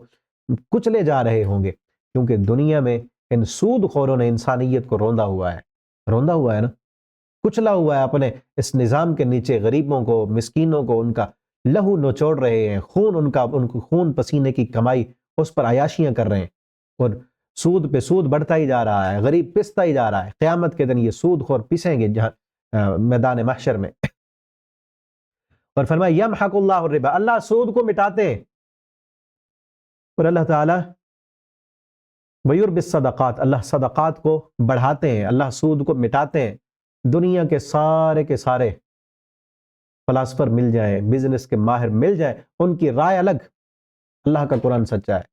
کچلے جا رہے ہوں گے، کیونکہ دنیا میں ان سود خوروں نے انسانیت کو روندا ہوا ہے نا، کچلا ہوا ہے اپنے اس نظام کے نیچے، غریبوں کو، مسکینوں کو ان کا لہو نچوڑ رہے ہیں، ان کو خون پسینے کی کمائی، اس پر عیاشیاں کر رہے ہیں، اور سود پہ سود بڑھتا ہی جا رہا ہے، غریب پستا ہی جا رہا ہے۔ قیامت کے دن یہ سود خور پسیں گے جہاں میدان محشر میں۔ اور فرمایا یمحق اللہ الربا، اللہ سود کو مٹاتے ہیں، اور اللہ تعالیٰ ویربی الصدقات، اللہ صدقات کو بڑھاتے ہیں، اللہ سود کو مٹاتے ہیں۔ دنیا کے سارے فلاسفر مل جائیں، بزنس کے ماہر مل جائیں، ان کی رائے الگ، اللہ کا قرآن سچا ہے،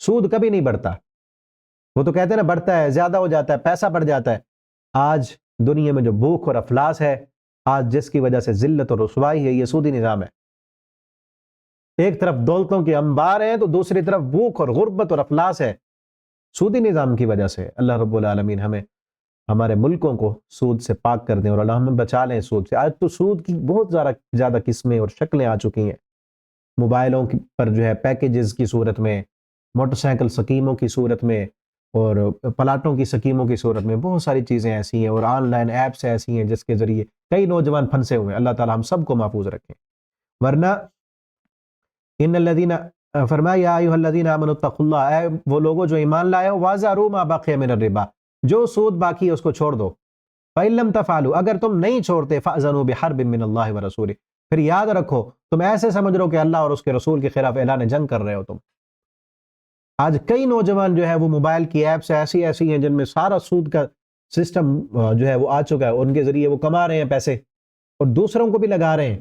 سود کبھی نہیں بڑھتا۔ وہ تو کہتے ہیں نا بڑھتا ہے، زیادہ ہو جاتا ہے، پیسہ بڑھ جاتا ہے۔ آج دنیا میں جو بھوک اور افلاس ہے، آج جس کی وجہ سے ذلت اور رسوائی ہے، یہ سودی نظام ہے۔ ایک طرف دولتوں کے انبار ہیں تو دوسری طرف بھوک اور غربت اور افلاس ہے، سودی نظام کی وجہ سے۔ اللہ رب العالمین ہمیں، ہمارے ملکوں کو سود سے پاک کر دیں، اور اللہ ہمیں بچا لیں سود سے۔ آج تو سود کی بہت زیادہ قسمیں اور شکلیں آ چکی ہیں، موبائلوں پر جو ہے پیکیجز کی صورت میں، موٹر سائیکل سکیموں کی صورت میں، اور پلاٹوں کی سکیموں کی صورت میں، بہت ساری چیزیں ایسی ہیں، اور آن لائن ایپس ایسی ہیں جس کے ذریعے کئی نوجوان پھنسے ہوئے ہیں۔ اللہ تعالی ہم سب کو محفوظ رکھیں۔ ورنہ ان الذین، فرمایا یا ایھا الذین آمنوا اتقوا اللہ، اے وہ لوگوں جو ایمان لائے ہو، وذروا ما بقی من الربا، جو سود باقی ہے اس کو چھوڑ دو۔ فإن لم تفعلوا، اگر تم نہیں چھوڑتے، فأذنوا بحرب من اللہ ورسولہ، پھر یاد رکھو تم ایسے سمجھ رہو کہ اللہ اور اس کے رسول کے خلاف اعلان جنگ کر رہے ہو تم۔ آج کئی نوجوان جو ہے وہ موبائل کی ایپس ایسی ہیں جن میں سارا سود کا سسٹم جو ہے وہ آ چکا ہے، ان کے ذریعے وہ کما رہے ہیں پیسے، اور دوسروں کو بھی لگا رہے ہیں۔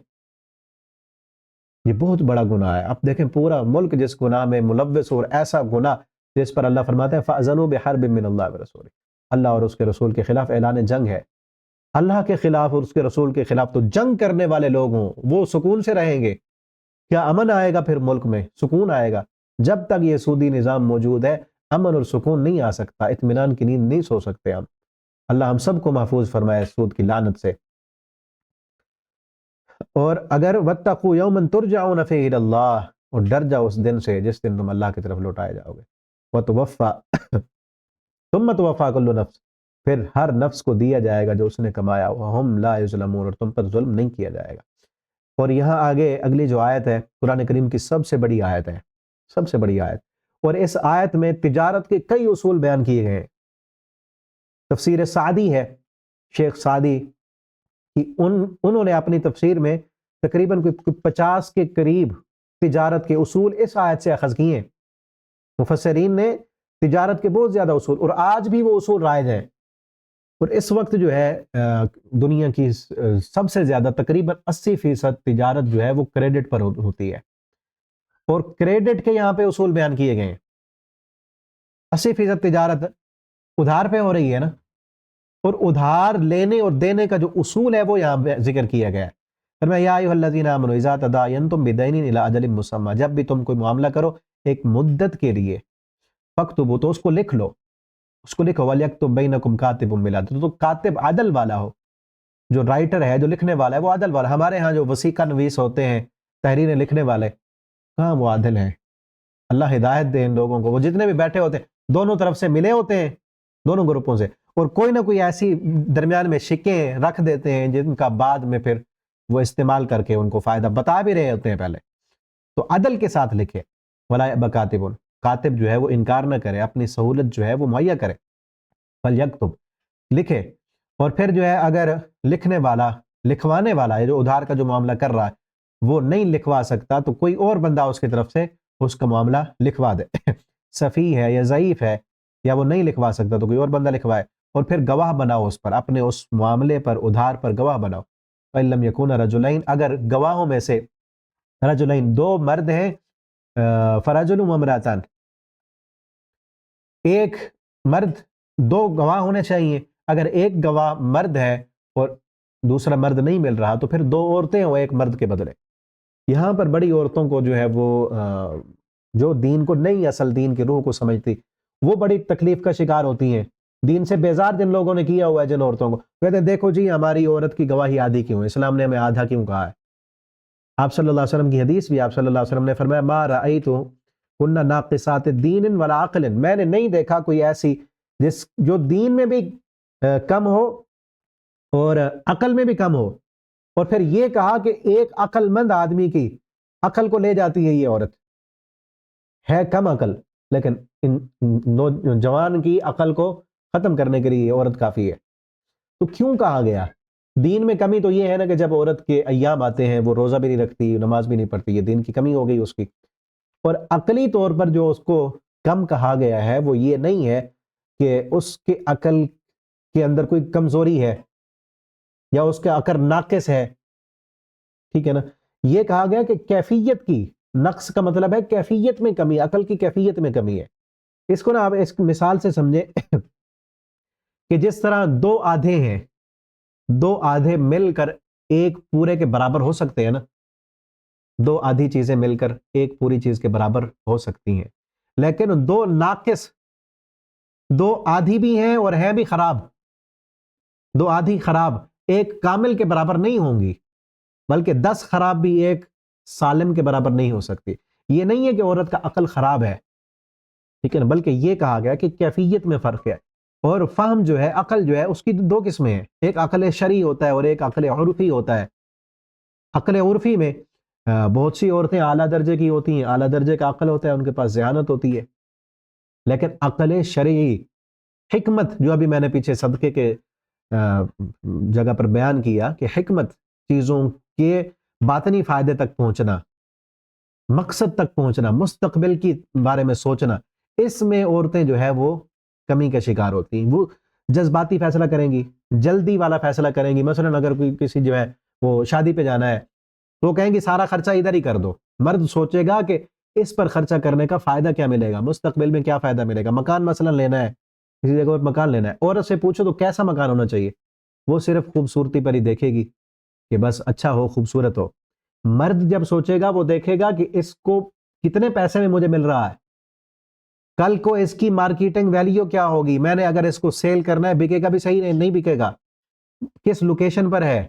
یہ بہت بڑا گناہ ہے۔ اب دیکھیں پورا ملک جس گناہ میں ملوث، اور ایسا گناہ جس پر اللہ فرماتا ہے فَأَذَنُوا بِحَرْبٍ مِّنَ اللَّهِ وَرَسُولِهِ، اللہ اور اس کے رسول کے خلاف اعلان جنگ ہے۔ اللہ کے خلاف اور اس کے رسول کے خلاف تو جنگ کرنے والے لوگ ہوں، وہ سکون سے رہیں گے؟ کیا امن آئے گا پھر ملک میں؟ سکون آئے گا؟ جب تک یہ سودی نظام موجود ہے، امن اور سکون نہیں آ سکتا، اطمینان کی نیند نہیں سو سکتے ہم۔ اللہ ہم سب کو محفوظ فرمائے سود کی لعنت سے۔ اور اگر واتقوا یوما ترجعون فیہ الی اللہ، اور ڈر جاؤ اس دن سے جس دن تم اللہ کی طرف لوٹائے جاؤ گے، وتوفى ثم توفى كل نفس، پھر ہر نفس کو دیا جائے گا جو اس نے کمایا، وہم لا یظلمون، اور تم پر ظلم نہیں کیا جائے گا۔ اور یہاں آگے اگلی جو آیت ہے قرآن کریم کی سب سے بڑی آیت ہے، سب سے بڑی آیت، اور اس آیت میں تجارت کے کئی اصول بیان کیے گئے ہیں۔ تفسیر سعدی ہے، شیخ سعدی کہ انہوں نے اپنی تفسیر میں تقریباً 50 کے قریب تجارت کے اصول اس آیت سے اخذ کیے ہیں۔ مفسرین نے تجارت کے بہت زیادہ اصول، اور آج بھی وہ اصول رائج ہیں، اور اس وقت جو ہے دنیا کی سب سے زیادہ تقریباً 80% تجارت جو ہے وہ کریڈٹ پر ہوتی ہے، اور کریڈٹ کے یہاں پہ اصول بیان کیے گئے ہیں۔ 80% تجارت ادھار پہ ہو رہی ہے نا، اور ادھار لینے اور دینے کا جو اصول ہے وہ یہاں ذکر کیا گیا ہے۔ فرمایا یا ایھا الذین آمنوا اذا تداینتم بدین الی اجل مسمی، جب بھی تم کوئی معاملہ کرو ایک مدت کے لیے، فاکتبوا، تو اس کو لکھ لو، اس کو لکھو، ولیکتب بینکم کاتب بالعدل، تو کاتب عدل والا ہو، جو رائٹر ہے جو لکھنے والا ہے وہ عدل والا۔ ہمارے ہاں جو وسیقہ نویس ہوتے ہیں، تحریریں لکھنے والے، کہاں وہ عادل ہیں؟ اللہ ہدایت دے ان لوگوں کو، وہ جتنے بھی بیٹھے ہوتے ہیں دونوں طرف سے ملے ہوتے ہیں، دونوں گروپوں سے، اور کوئی نہ کوئی ایسی درمیان میں شکیں رکھ دیتے ہیں جن کا بعد میں پھر وہ استعمال کر کے ان کو فائدہ بتا بھی رہے ہوتے ہیں پہلے۔ تو عدل کے ساتھ لکھے، ولا بکاتب، کاتب جو ہے وہ انکار نہ کرے، اپنی سہولت جو ہے وہ مہیا کرے، فلیکتب، لکھے۔ اور پھر جو ہے اگر لکھنے والا، لکھوانے والا ہے جو ادھار کا جو معاملہ کر رہا ہے وہ نہیں لکھوا سکتا تو کوئی اور بندہ اس کی طرف سے اس کا معاملہ لکھوا دے، سفیہ ہے یا ضعیف ہے یا وہ نہیں لکھوا سکتا تو کوئی اور بندہ لکھوائے، اور پھر گواہ بناؤ اس پر، اپنے اس معاملے پر، ادھار پر گواہ بناؤ۔ فَإِن لَمْ يَكُونَ رَجُلَيْنِ، اگر گواہوں میں سے رجلین، دو مرد ہیں، فرجل وامرأتان، ایک مرد، دو گواہ ہونے چاہیے، اگر ایک گواہ مرد ہے اور دوسرا مرد نہیں مل رہا تو پھر دو عورتیں ہوں ایک مرد کے بدلے۔ یہاں پر بڑی عورتوں کو جو ہے وہ جو دین کو نہیں، اصل دین کی روح کو سمجھتی، وہ بڑی تکلیف کا شکار ہوتی ہیں۔ دین سے بیزار جن لوگوں نے کیا ہوا ہے، جن عورتوں کو کہتے ہیں دیکھو جی ہماری عورت کی گواہی آدھی کیوں ہے، اسلام نے ہمیں آدھا کیوں کہا ہے۔ آپ صلی اللہ علیہ وسلم کی حدیث بھی، آپ صلی اللہ علیہ وسلم نے فرمایا ما رأیت کن ناقصات دین ولا عقل، میں نے نہیں دیکھا کوئی ایسی جو دین میں بھی کم ہو اور عقل میں بھی کم ہو، اور پھر یہ کہا کہ ایک عقل مند آدمی کی عقل کو لے جاتی ہے یہ عورت، ہے کم عقل لیکن نوجوان کی عقل کو ختم کرنے کے لیے یہ عورت کافی ہے۔ تو کیوں کہا گیا؟ دین میں کمی تو یہ ہے نا کہ جب عورت کے ایام آتے ہیں وہ روزہ بھی نہیں رکھتی، نماز بھی نہیں پڑھتی، یہ دین کی کمی ہو گئی اس کی۔ اور عقلی طور پر جو اس کو کم کہا گیا ہے وہ یہ نہیں ہے کہ اس کے عقل کے اندر کوئی کمزوری ہے یا اس کا عقل ناقص ہے، ٹھیک ہے نا، یہ کہا گیا کہ کیفیت کی، نقص کا مطلب ہے کیفیت میں کمی، عقل کی کیفیت میں کمی ہے۔ اس کو نا آپ اس مثال سے سمجھیں کہ جس طرح دو آدھے ہیں، دو آدھے مل کر ایک پورے کے برابر ہو سکتے ہیں نا، دو آدھی چیزیں مل کر ایک پوری چیز کے برابر ہو سکتی ہیں، لیکن دو ناقص، دو آدھی بھی ہیں اور ہیں بھی خراب، دو آدھی خراب ایک کامل کے برابر نہیں ہوں گی، بلکہ 10 خراب بھی ایک سالم کے برابر نہیں ہو سکتی۔ یہ نہیں ہے کہ عورت کا عقل خراب ہے، ٹھیک ہے نا، بلکہ یہ کہا گیا کہ کیفیت میں فرق ہے۔ اور فہم جو ہے، عقل جو ہے، اس کی دو قسمیں ہیں، ایک عقل شرعی ہوتا ہے اور ایک عقل عرفی ہوتا ہے۔ عقل عرفی میں بہت سی عورتیں اعلیٰ درجے کی ہوتی ہیں، اعلیٰ درجے کا عقل ہوتا ہے، ان کے پاس ذہانت ہوتی ہے، لیکن عقل شرعی، حکمت، جو ابھی میں نے پیچھے صدقے کے جگہ پر بیان کیا کہ حکمت، چیزوں کے باطنی فائدے تک پہنچنا، مقصد تک پہنچنا، مستقبل کی بارے میں سوچنا، اس میں عورتیں جو ہے وہ کمی کا شکار ہوتی ہیں۔ وہ جذباتی فیصلہ کریں گی، جلدی والا فیصلہ کریں گی۔ مثلا اگر کوئی کسی جو ہے وہ شادی پہ جانا ہے تو وہ کہیں گی سارا خرچہ ادھر ہی کر دو، مرد سوچے گا کہ اس پر خرچہ کرنے کا فائدہ کیا ملے گا، مستقبل میں کیا فائدہ ملے گا۔ مکان مثلا لینا ہے، کسی جگہ پر مکان لینا ہے، عورت سے پوچھو تو کیسا مکان ہونا چاہیے، وہ صرف خوبصورتی پر ہی دیکھے گی کہ بس اچھا ہو، خوبصورت ہو۔ مرد جب سوچے گا وہ دیکھے گا کہ اس کو کتنے پیسے میں مجھے مل رہا ہے، کل کو اس کی مارکیٹنگ ویلیو کیا ہوگی، میں نے اگر اس کو سیل کرنا ہے، بکے گا بھی صحیح نہیں بکے گا، کس لوکیشن پر ہے،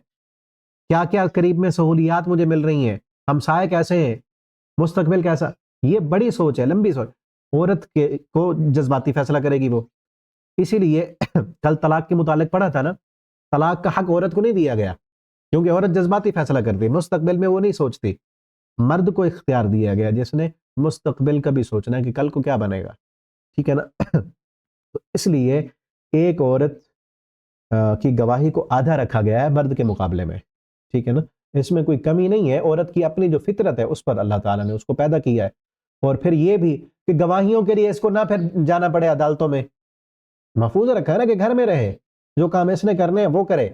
کیا کیا قریب میں سہولیات مجھے مل رہی ہیں، ہمسائے کیسے ہیں، مستقبل کیسا. یہ بڑی سوچ ہے، لمبی سوچ. عورت کو جذباتی فیصلہ کرے گی وہ. اسی لیے کل طلاق کے متعلق پڑھا تھا نا، طلاق کا حق عورت کو نہیں دیا گیا کیونکہ عورت جذباتی فیصلہ کرتی، مستقبل میں وہ نہیں سوچتی. مرد کو اختیار دیا گیا جس نے مستقبل کا بھی سوچنا ہے کہ کل کو کیا بنے گا. ٹھیک ہے نا. تو اس لیے ایک عورت کی گواہی کو آدھا رکھا گیا ہے مرد کے مقابلے میں. ٹھیک ہے نا. اس میں کوئی کمی نہیں ہے، عورت کی اپنی جو فطرت ہے اس پر اللہ تعالیٰ نے اس کو پیدا کیا ہے. اور پھر یہ بھی کہ گواہیوں کے لیے اس کو نہ پھر جانا پڑے عدالتوں میں، محفوظ رکھا ہے نا کہ گھر میں رہے، جو کام اس نے کرنے ہیں وہ کرے.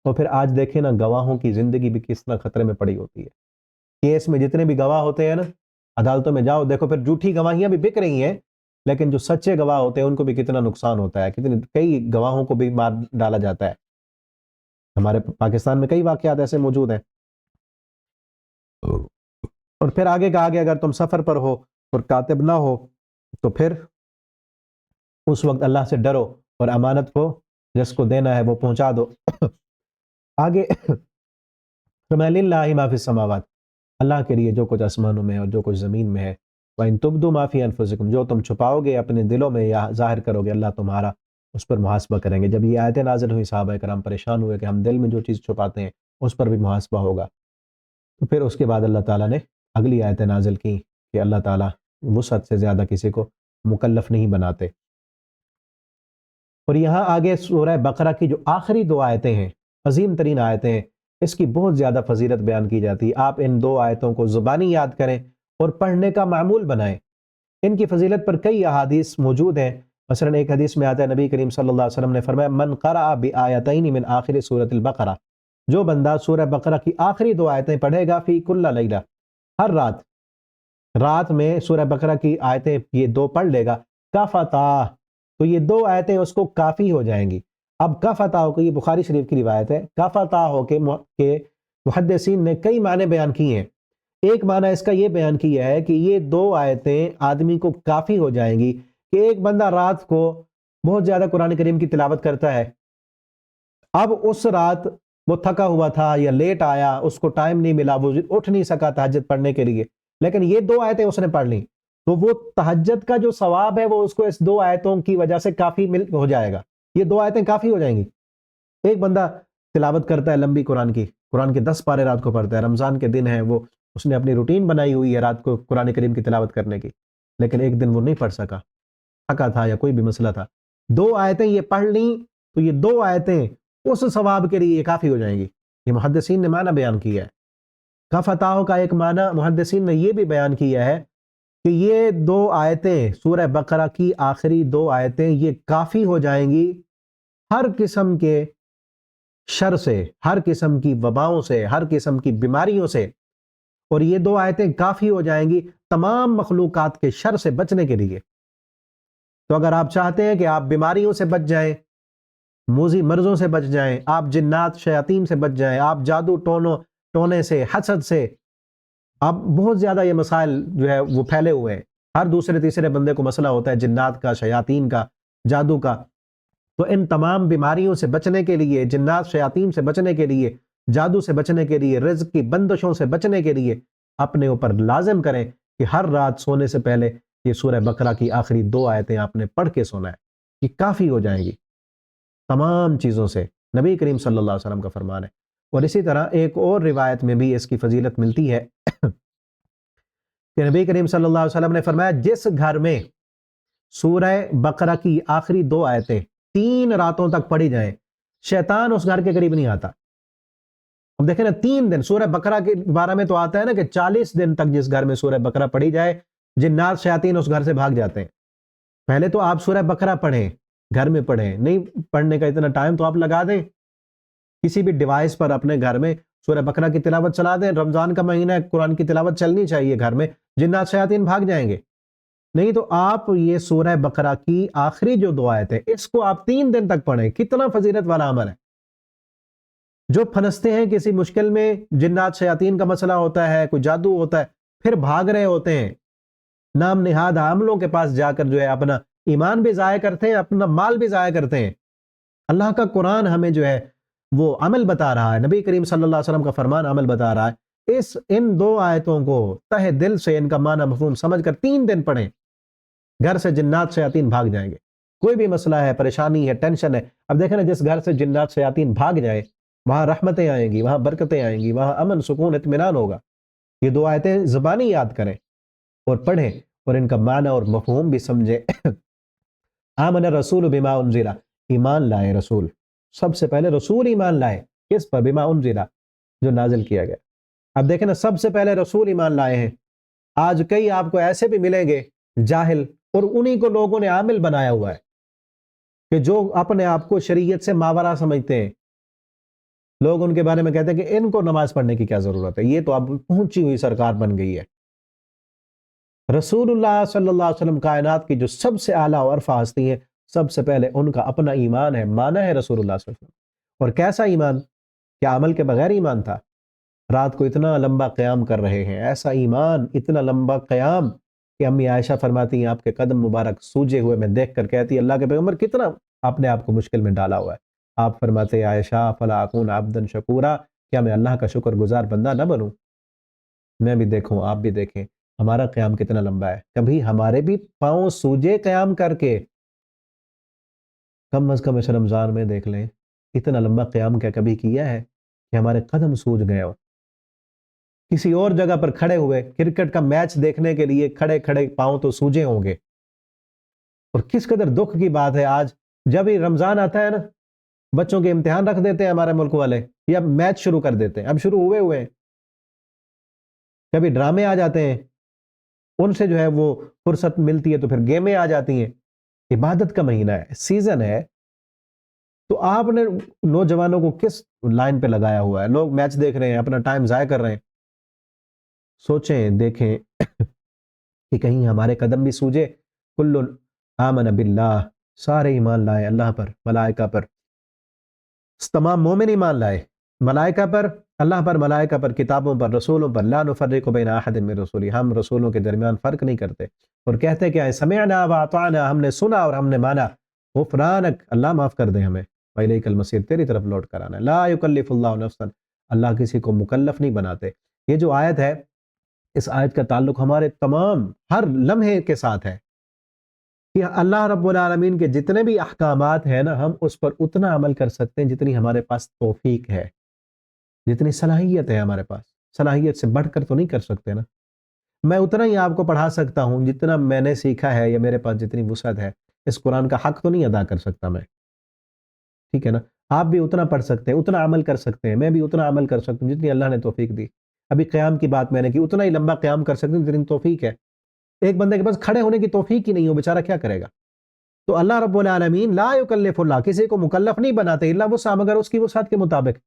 اور پھر آج دیکھیں نا گواہوں کی زندگی بھی کس طرح خطرے میں پڑی ہوتی ہے. کیس میں جتنے بھی گواہ ہوتے ہیں نا، عدالتوں میں جاؤ دیکھو پھر جھوٹی گواہیاں بھی بک رہی ہیں، لیکن جو سچے گواہ ہوتے ہیں ان کو بھی کتنا نقصان ہوتا ہے، کئی گواہوں کو بھی مار ڈالا جاتا ہے. ہمارے پاکستان میں کئی واقعات ایسے موجود ہیں. اور پھر آگے کا آگے، اگر تم سفر پر ہو اور کاتب نہ ہو تو پھر اس وقت اللہ سے ڈرو اور امانت کو جس کو دینا ہے وہ پہنچا دو. آگے فرمایا للہ ما فی السماوات، اللہ کے لیے جو کچھ آسمانوں میں اور جو کچھ زمین میں ہے. وَإِن تُبْدُوا مَا فِي أَنفُسِكُمْ، جو تم چھپاؤ گے اپنے دلوں میں یا ظاہر کرو گے، اللہ تمہارا اس پر محاسبہ کریں گے. جب یہ آیتیں نازل ہوئی صحابہ کرام پریشان ہوئے کہ ہم دل میں جو چیز چھپاتے ہیں اس پر بھی محاسبہ ہوگا. تو پھر اس کے بعد اللہ تعالیٰ نے اگلی آیتیں نازل کی کہ اللہ تعالیٰ وسعت سے زیادہ کسی کو مکلف نہیں بناتے. اور یہاں آگے سورہ بقرہ کی جو آخری دو آیتیں ہیں، عظیم ترین آیتیں ہیں، اس کی بہت زیادہ فضیلت بیان کی جاتی ہے. آپ ان دو آیتوں کو زبانی یاد کریں اور پڑھنے کا معمول بنائیں. ان کی فضیلت پر کئی احادیث موجود ہیں. مثلا ایک حدیث میں آتا ہے نبی کریم صلی اللہ علیہ وسلم نے فرمایا من قرأ بآیتین من آخر سورۃ البقرہ، جو بندہ سورہ بقرہ کی آخری دو آیتیں پڑھے گا فی کل لیلہ، ہر رات میں سورہ بقرہ کی آیتیں یہ دو پڑھ لے گا، کفتا، تو یہ دو آیتیں اس کو کافی ہو جائیں گی. اب کفتا ہو کے، یہ بخاری شریف کی روایت ہے، کفتا ہو کے محدثین نے کئی معنی بیان کیے ہیں. ایک معنی اس کا یہ بیان کیا ہے کہ یہ دو آیتیں آدمی کو کافی ہو جائیں گی کہ ایک بندہ رات کو بہت زیادہ قرآن کریم کی تلاوت کرتا ہے، اب اس رات وہ تھکا ہوا تھا یا لیٹ آیا، اس کو ٹائم نہیں ملا، وہ اٹھ نہیں سکا تہجد پڑھنے کے لیے، لیکن یہ دو آیتیں اس نے پڑھ لیں تو وہ تہجد کا جو ثواب ہے وہ اس کو اس دو آیتوں کی وجہ سے کافی ہو جائے گا. یہ دو آیتیں کافی ہو جائیں گی. ایک بندہ تلاوت کرتا ہے لمبی قرآن کے 10 پارے رات کو پڑھتا ہے، رمضان کے دن ہے، وہ اس نے اپنی روٹین بنائی ہوئی ہے رات کو قرآن کریم کی تلاوت کرنے کی، لیکن ایک دن وہ نہیں پڑھ سکا، تھکا تھا یا کوئی بھی مسئلہ تھا، دو آیتیں یہ پڑھ لیں تو یہ دو آیتیں اس ثواب کے لیے کافی ہو جائیں گی. یہ محدثین نے معنی بیان کیا ہے. کفتاؤ کا ایک معنی محدثین نے یہ بھی بیان کیا ہے کہ یہ دو آیتیں سورہ بقرہ کی آخری دو آیتیں یہ کافی ہو جائیں گی ہر قسم کے شر سے، ہر قسم کی وباؤں سے، ہر قسم کی بیماریوں سے. اور یہ دو آیتیں کافی ہو جائیں گی تمام مخلوقات کے شر سے بچنے کے لیے. تو اگر آپ چاہتے ہیں کہ آپ بیماریوں سے بچ جائیں، موذی مرضوں سے بچ جائیں، آپ جنات شیاطین سے بچ جائیں، آپ جادو ٹونے سے، حسد سے، اب بہت زیادہ یہ مسائل جو ہے وہ پھیلے ہوئے ہیں، ہر دوسرے تیسرے بندے کو مسئلہ ہوتا ہے جنات کا، شیاطین کا، جادو کا. تو ان تمام بیماریوں سے بچنے کے لیے، جنات شیاطین سے بچنے کے لیے، جادو سے بچنے کے لیے، رزق کی بندشوں سے بچنے کے لیے اپنے اوپر لازم کریں کہ ہر رات سونے سے پہلے یہ سورہ بقرہ کی آخری دو آیتیں آپ نے پڑھ کے سونا ہے. یہ کافی ہو جائیں گی تمام چیزوں سے، نبی کریم صلی اللہ علیہ وسلم کا فرمان ہے. اور اسی طرح ایک اور روایت میں بھی اس کی فضیلت ملتی ہے کہ نبی کریم صلی اللہ علیہ وسلم نے فرمایا جس گھر میں سورہ بقرہ کی آخری دو آیتیں 3 راتوں تک پڑھی جائیں، شیطان اس گھر کے قریب نہیں آتا. اب دیکھیں نا 3 دن، سورہ بقرہ کے بارے میں تو آتا ہے نا کہ 40 دن تک جس گھر میں سورہ بقرہ پڑھی جائے جنات شیاطین اس گھر سے بھاگ جاتے ہیں. پہلے تو آپ سورہ بقرہ پڑھیں، گھر میں پڑھیں، نہیں پڑھنے کا اتنا ٹائم تو آپ لگا دیں، کسی بھی ڈیوائس پر اپنے گھر میں سورہ بقرہ کی تلاوت چلا دیں. رمضان کا مہینہ ہے، قرآن کی تلاوت چلنی چاہیے گھر میں، جنات شیاطین بھاگ جائیں گے. نہیں تو آپ یہ سورہ بقرہ کی آخری جو دو آیت ہے اس کو آپ 3 دن تک پڑھیں. کتنا فضیلت والا عمل ہے. جو پھنستے ہیں کسی مشکل میں، جنات شیاطین کا مسئلہ ہوتا ہے، کوئی جادو ہوتا ہے، پھر بھاگ رہے ہوتے ہیں، نام نہاد عملوں کے پاس جا کر جو ہے اپنا ایمان بھی ضائع کرتے ہیں، اپنا مال بھی ضائع کرتے ہیں۔ اللہ کا قرآن ہمیں جو ہے وہ عمل بتا رہا ہے، نبی کریم صلی اللہ علیہ وسلم کا فرمان عمل بتا رہا ہے۔ ان 2 آیتوں کو تہ دل سے ان کا معنی مفہوم سمجھ کر 3 دن پڑھیں، گھر سے جنات شیاطین بھاگ جائیں گے۔ کوئی بھی مسئلہ ہے، پریشانی ہے، ٹینشن ہے، اب دیکھیں نا جس گھر سے جنات شیاطین بھاگ جائے وہاں رحمتیں آئیں گی، وہاں برکتیں آئیں گی، وہاں امن سکون اطمینان ہوگا۔ یہ 2 آیتیں زبانی یاد کریں اور پڑھیں اور ان کا معنی اور مفہوم بھی سمجھیں۔ آمن الرسول بما انزل، ایمان لائے رسول، سب سے پہلے رسول ایمان لائے، کس پر؟ بما انزل، جو نازل کیا گیا۔ اب دیکھیں نا سب سے پہلے رسول ایمان لائے ہیں۔ آج کئی آپ کو ایسے بھی ملیں گے جاہل، اور انہی کو لوگوں نے عامل بنایا ہوا ہے کہ جو اپنے آپ کو شریعت سے ماورا سمجھتے ہیں۔ لوگ ان کے بارے میں کہتے ہیں کہ ان کو نماز پڑھنے کی کیا ضرورت ہے، یہ تو اب پہنچی ہوئی سرکار بن گئی ہے۔ رسول اللہ صلی اللہ علیہ وسلم کائنات کی جو سب سے اعلیٰ و ارفع ہستی ہیں، سب سے پہلے ان کا اپنا ایمان ہے، مانا ہے رسول اللہ صلی اللہ علیہ وسلم۔ اور کیسا ایمان؟ کیا عمل کے بغیر ایمان تھا؟ رات کو اتنا لمبا قیام کر رہے ہیں، ایسا ایمان، اتنا لمبا قیام کہ امی عائشہ فرماتی ہیں آپ کے قدم مبارک سوجے ہوئے میں دیکھ کر کہتی ہے اللہ کے پیغمبر کتنا آپ نے آپ کو مشکل میں ڈالا ہوا ہے۔ آپ فرماتے ہیں عائشہ فلا اکون عبدا شکورا، کیا میں اللہ کا شکر گزار بندہ نہ بنوں؟ میں بھی دیکھوں، آپ بھی دیکھیں ہمارا قیام کتنا لمبا ہے، کبھی ہمارے بھی پاؤں سوجے قیام کر کے؟ کم از کم اس رمضان میں دیکھ لیں اتنا لمبا قیام کیا کبھی کیا ہے کہ ہمارے قدم سوج گئے ہو؟ کسی اور جگہ پر کھڑے ہوئے کرکٹ کا میچ دیکھنے کے لیے کھڑے کھڑے پاؤں تو سوجے ہوں گے۔ اور کس قدر دکھ کی بات ہے، آج جب ہی رمضان آتا ہے نا بچوں کے امتحان رکھ دیتے ہیں ہمارے ملک والے، یا میچ شروع کر دیتے ہیں، اب شروع ہوئے ہیں، کبھی ڈرامے آ جاتے ہیں، ان سے جو ہے وہ فرصت ملتی ہے تو پھر گیمیں آ جاتی ہیں۔ عبادت کا مہینہ ہے، سیزن ہے، تو آپ نے نوجوانوں کو کس لائن پہ لگایا ہوا ہے؟ لوگ میچ دیکھ رہے ہیں، اپنا ٹائم ضائع کر رہے ہیں۔ سوچیں دیکھیں کہ کہیں ہمارے قدم بھی سوجے۔ کل آمن باللہ، سارے ایمان لائے اللہ پر، ملائکہ پر، تمام مومن ایمان لائے ملائکہ پر، اللہ پر، ملائکہ پر، کتابوں پر، رسولوں پر، لا نفرق بین احد من رسولی، ہم رسولوں کے درمیان فرق نہیں کرتے، اور کہتے کیا ہے سمعنا واطعنا، ہم نے سنا اور ہم نے مانا، غفرانک، اللہ معاف کر دے ہمیں، وإلیک المصیر، تیری طرف لوٹ کر آنا ہے، لا یکلف اللہ نفسا، اللہ کسی کو مکلف نہیں بناتے۔ یہ جو آیت ہے، اس آیت کا تعلق ہمارے تمام ہر لمحے کے ساتھ ہے کہ اللہ رب العالمین کے جتنے بھی احکامات ہیں نا، ہم اس پر اتنا عمل کر سکتے ہیں جتنی ہمارے پاس توفیق ہے، جتنی صلاحیت ہے ہمارے پاس۔ صلاحیت سے بڑھ کر تو نہیں کر سکتے نا۔ میں اتنا ہی آپ کو پڑھا سکتا ہوں جتنا میں نے سیکھا ہے یا میرے پاس جتنی وسعت ہے، اس قرآن کا حق تو نہیں ادا کر سکتا میں، ٹھیک ہے نا؟ آپ بھی اتنا پڑھ سکتے ہیں، اتنا عمل کر سکتے ہیں، میں بھی اتنا عمل کر سکتا ہوں جتنی اللہ نے توفیق دی۔ ابھی قیام کی بات میں نے کی، اتنا ہی لمبا قیام کر سکتے ہیں جتنی توفیق ہے۔ ایک بندے کے پاس کھڑے ہونے کی توفیق ہی نہیں ہو، بیچارہ کیا کرے گا؟ تو اللہ رب العالمین لا یکلف اللہ، کسی کو مکلف نہیں بناتے الا وسع، مگر اس کی وسعت کے مطابق۔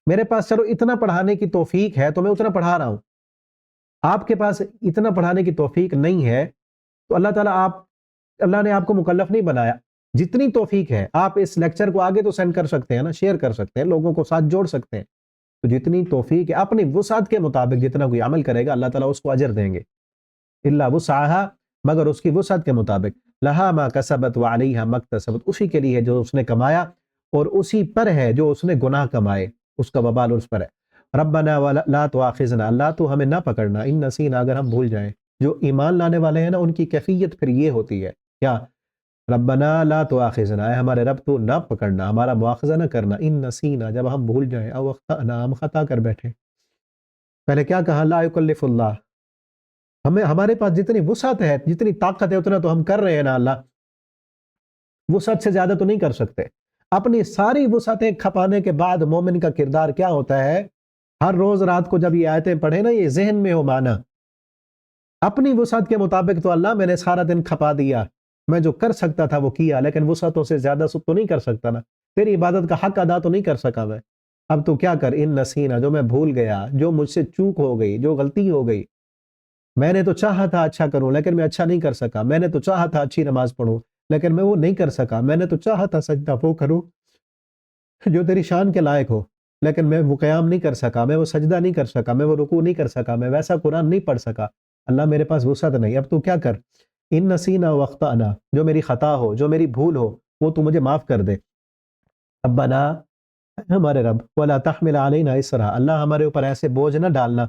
میرے پاس چلو اتنا پڑھانے کی توفیق ہے تو میں اتنا پڑھا رہا ہوں، آپ کے پاس اتنا پڑھانے کی توفیق نہیں ہے تو اللہ نے آپ کو مکلف نہیں بنایا۔ جتنی توفیق ہے آپ اس لیکچر کو آگے تو سینڈ کر سکتے ہیں نا، شیئر کر سکتے ہیں، لوگوں کو ساتھ جوڑ سکتے ہیں، تو جتنی توفیق ہے اپنی وسعت کے مطابق جتنا کوئی عمل کرے گا اللہ تعالیٰ اس کو اجر دیں گے۔ الا وسعها، مگر اس کی وسعت کے مطابق، لہا ما کسبت وعلیہا ما اکتسبت، اسی کے لیے جو اس نے کمایا اور اسی پر ہے جو اس نے گناہ کمائے، اس کا وبال اس پر ہے۔ ربنا لا تؤاخذنا، اللہ تو ہمیں نہ پکڑنا، ان نسینا، اگر ہم بھول جائیں۔ جو ایمان لانے والے ہیں نا ان کی کیفیت پھر یہ ہوتی ہے کیا؟ ربنا لا تؤاخذنا، اے ہمارے رب تو نہ پکڑنا، ہمارا مواخذہ نہ کرنا، ان نسینا، جب ہم بھول جائیں، او اخطأنا، ہم خطا کر بیٹھے۔ پہلے کیا کہا؟ لا یکلف اللہ، ہمارے پاس جتنی وسعت ہے، جتنی طاقت ہے اتنا تو ہم کر رہے ہیں نا اللہ، وسعت سے زیادہ تو نہیں کر سکتے۔ اپنی ساری وسعتیں کھپانے کے بعد مومن کا کردار کیا ہوتا ہے؟ ہر روز رات کو جب یہ آیتیں پڑھیں نا، یہ ذہن میں ہو مانا، اپنی وسعت کے مطابق تو اللہ میں نے سارا دن کھپا دیا، میں جو کر سکتا تھا وہ کیا، لیکن وسعتوں سے زیادہ تو نہیں کر سکتا نا، تیری عبادت کا حق ادا تو نہیں کر سکا میں، اب تو کیا کر، ان نسینا، جو میں بھول گیا، جو مجھ سے چوک ہو گئی، جو غلطی ہو گئی، میں نے تو چاہا تھا اچھا کروں لیکن میں اچھا نہیں کر سکا، میں نے تو چاہا تھا اچھی نماز پڑھوں لیکن میں وہ نہیں کر سکا، میں نے تو چاہا تھا سجدہ وہ کروں جو تیری شان کے لائق ہو، لیکن میں وہ قیام نہیں کر سکا، میں وہ سجدہ نہیں کر سکا، میں وہ رکوع نہیں کر سکا، میں ویسا قرآن نہیں پڑھ سکا، اللہ میرے پاس وسعت نہیں، اب تو کیا کر، ان نسینا واخطأنا، جو میری خطا ہو، جو میری بھول ہو، وہ تو مجھے معاف کر دے۔ ربنا، ہمارے رب، ولا تحمل علینا اسرا، اللہ ہمارے اوپر ایسے بوجھ نہ ڈالنا،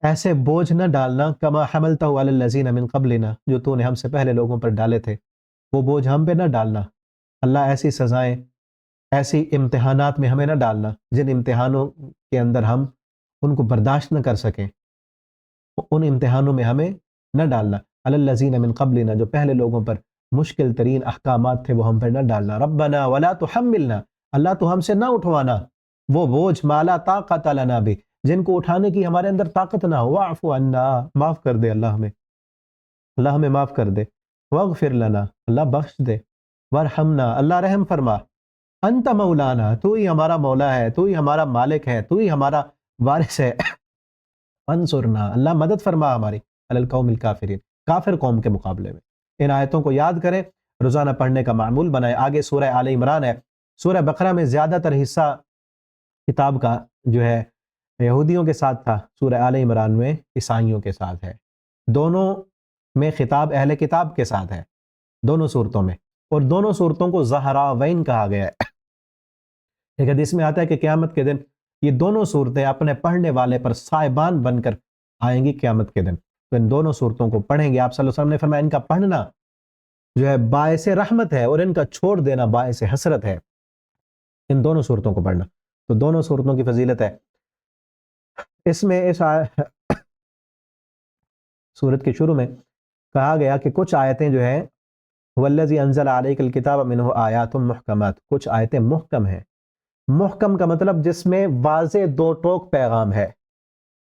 ایسے بوجھ نہ ڈالنا، کما حملتہ علی الذین من قبلنا، جو تو نے ہم سے پہلے لوگوں پر ڈالے تھے، وہ بوجھ ہم پہ نہ ڈالنا۔ اللہ ایسی سزائیں، ایسی امتحانات میں ہمیں نہ ڈالنا جن امتحانوں کے اندر ہم ان کو برداشت نہ کر سکیں، ان امتحانوں میں ہمیں نہ ڈالنا۔ علی الذین من قبلنا، جو پہلے لوگوں پر مشکل ترین احکامات تھے وہ ہم پر نہ ڈالنا۔ ربنا ولا تحملنا، اللہ تو ہم سے نہ اٹھوانا وہ بوجھ مالا طاقت لنا بھی، جن کو اٹھانے کی ہمارے اندر طاقت نہ ہو۔ واعف عنا، معاف کر دے اللہ ہمیں، اللہ ہمیں معاف کر دے۔ واغفر لنا، اللہ بخش دے۔ وارحمنا، اللہ رحم فرما۔ انت مولانا، تو ہی ہمارا مولا ہے، تو ہی ہمارا مالک ہے، تو ہی ہمارا وارث ہے۔ انصرنا، اللہ مدد فرما ہماری، علی القوم الکافرین، کافر قوم کے مقابلے میں۔ ان آیتوں کو یاد کریں، روزانہ پڑھنے کا معمول بنائیں۔ آگے سورہ آل عمران ہے۔ سورہ بقرہ میں زیادہ تر حصہ کتاب کا جو ہے یہودیوں کے ساتھ تھا، سورہ آل عمران میں عیسائیوں کے ساتھ ہے۔ دونوں میں خطاب اہل کتاب کے ساتھ ہے، دونوں صورتوں میں، اور دونوں صورتوں کو زہراوین کہا گیا ہے۔ ایک حدیث میں آتا ہے کہ قیامت کے دن یہ دونوں صورتیں اپنے پڑھنے والے پر سائبان بن کر آئیں گی قیامت کے دن۔ تو ان دونوں صورتوں کو پڑھیں گے۔ آپ صلی اللہ علیہ وسلم نے فرمایا ان کا پڑھنا جو ہے باعث رحمت ہے اور ان کا چھوڑ دینا باعث حسرت ہے۔ ان دونوں صورتوں کو پڑھنا، تو دونوں صورتوں کی فضیلت ہے۔ اس میں اس سورت کے شروع میں کہا گیا کہ کچھ آیتیں جو ہیں والذی انزل علیک الکتاب منہ آیات محکمات، کچھ آیتیں محکم ہیں۔ محکم کا مطلب جس میں واضح دو ٹوک پیغام ہے۔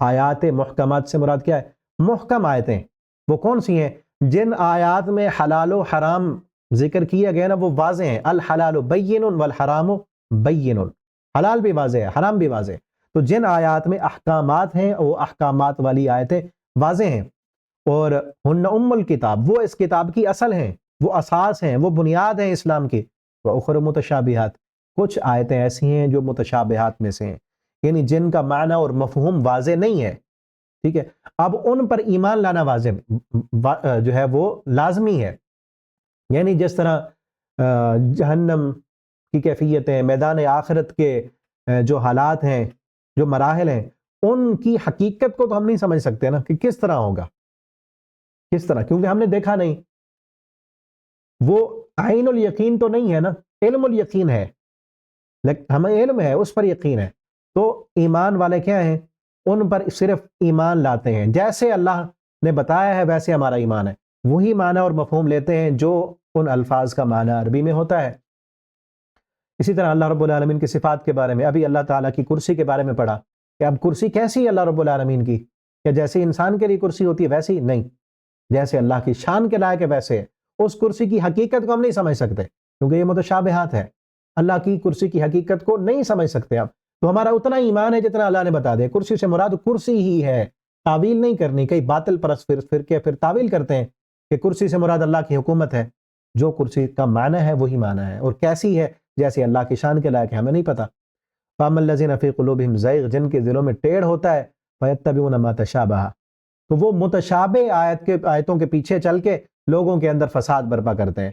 آیات محکمات سے مراد کیا ہے؟ محکم آیتیں وہ کون سی ہیں؟ جن آیات میں حلال و حرام ذکر کیا گیا نا وہ واضح ہیں۔ الحلال بین والحرام بین، حلال بھی واضح ہے، حرام بھی واضح ہے۔ تو جن آیات میں احکامات ہیں وہ احکامات والی آیتیں واضح ہیں۔ اور ہن ام الکتاب، وہ اس کتاب کی اصل ہیں، وہ اساس ہیں، وہ بنیاد ہیں اسلام کی۔ وَأُخَرُ متشابہات، کچھ آیتیں ایسی ہیں جو متشابہات میں سے ہیں، یعنی جن کا معنی اور مفہوم واضح نہیں ہے، ٹھیک ہے، اب ان پر ایمان لانا واضح جو ہے وہ لازمی ہے۔ یعنی جس طرح جہنم کی کیفیتیں، میدان آخرت کے جو حالات ہیں، جو مراحل ہیں، ان کی حقیقت کو تو ہم نہیں سمجھ سکتے نا کہ کس طرح ہوگا، کس طرح، کیونکہ ہم نے دیکھا نہیں۔ وہ عین الیقین تو نہیں ہے نا، علم الیقین ہے، لیکن ہمیں علم ہے، اس پر یقین ہے۔ تو ایمان والے کیا ہیں؟ ان پر صرف ایمان لاتے ہیں، جیسے اللہ نے بتایا ہے ویسے ہمارا ایمان ہے، وہی معنی اور مفہوم لیتے ہیں جو ان الفاظ کا معنی عربی میں ہوتا ہے۔ اسی طرح اللہ رب العالمین کی صفات کے بارے میں، ابھی اللہ تعالیٰ کی کرسی کے بارے میں پڑھا کہ اب کرسی کیسی ہے اللہ رب العالمین کی، کہ جیسے انسان کے لیے کرسی ہوتی ہے ویسی نہیں، جیسے اللہ کی شان کے لائق ہے ویسے ہے۔ اس کرسی کی حقیقت کو ہم نہیں سمجھ سکتے کیونکہ یہ متشابہات ہے، اللہ کی کرسی کی حقیقت کو نہیں سمجھ سکتے آپ، تو ہمارا اتنا ایمان ہے جتنا اللہ نے بتا دیا۔ کرسی سے مراد کرسی ہی ہے، تعویل نہیں کرنی۔ کئی باطل پرست فرقے پھر تعویل کرتے ہیں کہ کرسی سے مراد اللہ کی حکومت ہے۔ جو کرسی کا معنی ہے وہی معنی ہے، اور کیسی ہے جیسے اللہ کی شان کے لائق ہے ہمیں نہیں پتا۔ فَأَمَّا الَّذِينَ فِي قُلُوبِهِمْ زَيْغٌ، جن کے دلوں میں ٹیڑھ ہوتا ہے، فَيَتَّبِعُونَ مَا تَشَابَهَ، تو وہ متشابہ آیتوں کے پیچھے چل کے لوگوں کے اندر فساد برپا کرتے ہیں۔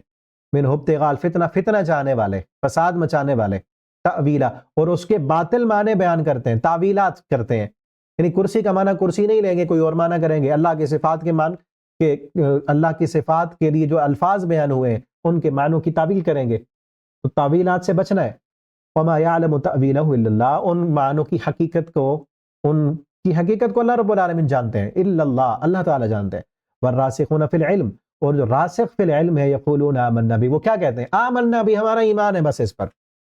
من ابتغاء الفتنہ، فتنہ چاہنے والے، فساد مچانے والے، تعویلا، اور اس کے باطل معنی بیان کرتے ہیں، تعویلات کرتے ہیں۔ یعنی کرسی کا معنی کرسی نہیں لیں گے، کوئی اور معنی کریں گے۔ اللہ کی صفات کے معنی کہ اللہ کی صفات کے لیے جو الفاظ بیان ہوئے ہیں ان کے معنوں کی تعویل کریں گے، تو تعویلات سے بچنا ہے۔ وما يعلم تأویلہ الا اللہ، ان معنوں کی حقیقت کو، ان کی حقیقت کو اللہ رب العالمین جانتے ہیں، الا اللہ، اللہ تعالی جانتے ہیں۔ والراسخون فی العلم، اور جو راسخ فی العلم ہے، یقولون آمنا بھی، وہ کیا کہتے ہیں؟ آمنا بھی، ہمارا ایمان ہے بس اس پر۔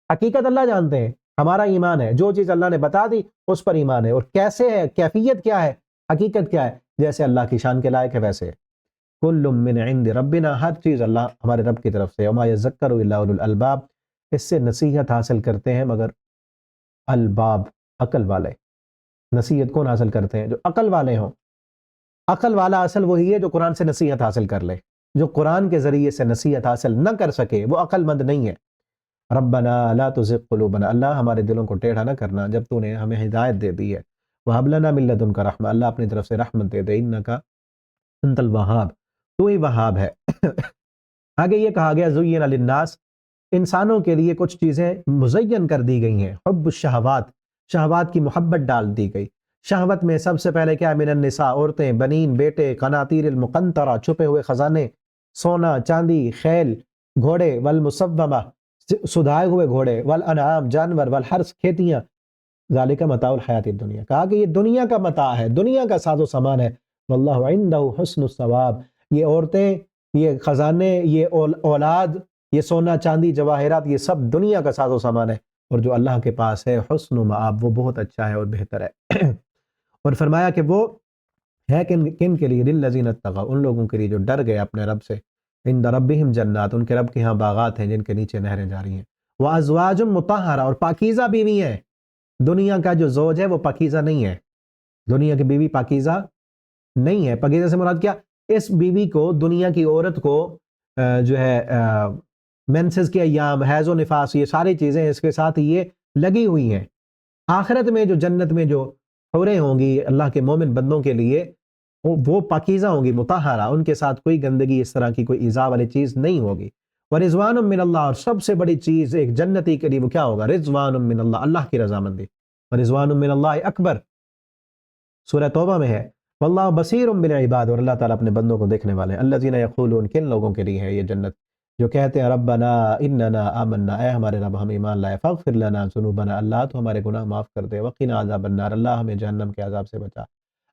حقیقت اللہ جانتے ہیں، ہمارا ایمان ہے، جو چیز اللہ نے بتا دی اس پر ایمان ہے، اور کیسے ہے، کیفیت کیا ہے، حقیقت کیا ہے، جیسے اللہ کی شان کے لائق ہے ویسے ہے۔ کل من عند ربنا، ہر چیز اللہ ہمارے رب کی طرف سے۔ وما یذکر الا اولو الالباب، اس سے نصیحت حاصل کرتے ہیں مگر الباب، عقل والے۔ نصیحت کون حاصل کرتے ہیں؟ جو عقل والے ہوں۔ عقل والا اصل وہی ہے جو قرآن سے نصیحت حاصل کر لے، جو قرآن کے ذریعے سے نصیحت حاصل نہ کر سکے وہ عقل مند نہیں ہے۔ ربنا لا تزغ قلوبنا، اللہ ہمارے دلوں کو ٹیڑھا نہ کرنا جب تو نے ہمیں ہدایت دے دی ہے۔ وَهَبْ لَنَا مِن لَّدُنْكَ رَحْمَةً، اللہ اپنی طرف سے رحمت دے دے، إِنَّكَ أَنتَ الْوَهَّابُ، تو ہی وہاب ہے۔ آگے یہ کہا گیا زُيِّنَ لِلنَّاسِ، انسانوں کے لیے کچھ چیزیں مزین کر دی گئی ہیں، حب الشہوات، شہوات کی محبت ڈال دی گئی۔ شہوت میں سب سے پہلے کیا؟ من النساء، عورتیں، بنین، بیٹے، قناطیر المقنطرہ، چھپے ہوئے خزانے، سونا چاندی، خیل گھوڑے، والمصومہ، سدھائے ہوئے گھوڑے، والانعام جانور، والحرث کھیتیاں، ذالک متاع الحیات الدنیا، کہا کہ یہ دنیا کا متاع ہے، دنیا کا ساز و سامان ہے، واللہ عندہ حسن الثواب، یہ عورتیں، یہ خزانے، یہ اولاد، یہ سونا چاندی جواہرات، یہ سب دنیا کا ساز و سامان ہے، اور جو اللہ کے پاس ہے حسن و مآب، وہ بہت اچھا ہے اور بہتر ہے۔ اور فرمایا کہ وہ ہے کن کے لیے؟ للذین اتقوا، ان لوگوں کے لیے جو ڈر گئے اپنے رب سے، عند ربہم جنات، ان کے رب کے ہاں باغات ہیں جن کے نیچے نہریں جاری ہیں، وازواج مطہرہ، اور پاکیزہ بیوی ہیں۔ دنیا کا جو زوج ہے وہ پاکیزہ نہیں ہے، دنیا کی بیوی پاکیزہ نہیں ہے۔ پاکیزہ سے مراد کیا؟ اس بیوی کو، دنیا کی عورت کو جو ہے مینسز کے ایام، حیض و نفاس، یہ ساری چیزیں اس کے ساتھ یہ لگی ہوئی ہیں۔ آخرت میں جو جنت میں جو حوریں ہوں گی اللہ کے مومن بندوں کے لیے، وہ پاکیزہ ہوں گی، مطہرہ، ان کے ساتھ کوئی گندگی، اس طرح کی کوئی ایذا والی چیز نہیں ہوگی۔ ورضوان من اللہ، اور سب سے بڑی چیز ایک جنتی کے لیے وہ کیا ہوگا؟ رضوان من اللہ، اللہ کی رضامندی۔ ورضوان من اللہ اکبر، سورہ توبہ میں ہے۔ واللہ بصیر بالعباد، اور اللہ تعالیٰ اپنے بندوں کو دیکھنے والے ہیں۔ الذین یقولون، کن لوگوں کے لیے ہے یہ جنت؟ جو کہتے ہیں ربنا اننا آمنا، اے ہمارے رب ہم ایمان لائے، فاغفر لنا ذنوبنا، اللہ تو ہمارے گناہ معاف کر دے، وقنا عذاب النار، اللہ ہمیں جہنم کے عذاب سے بچا۔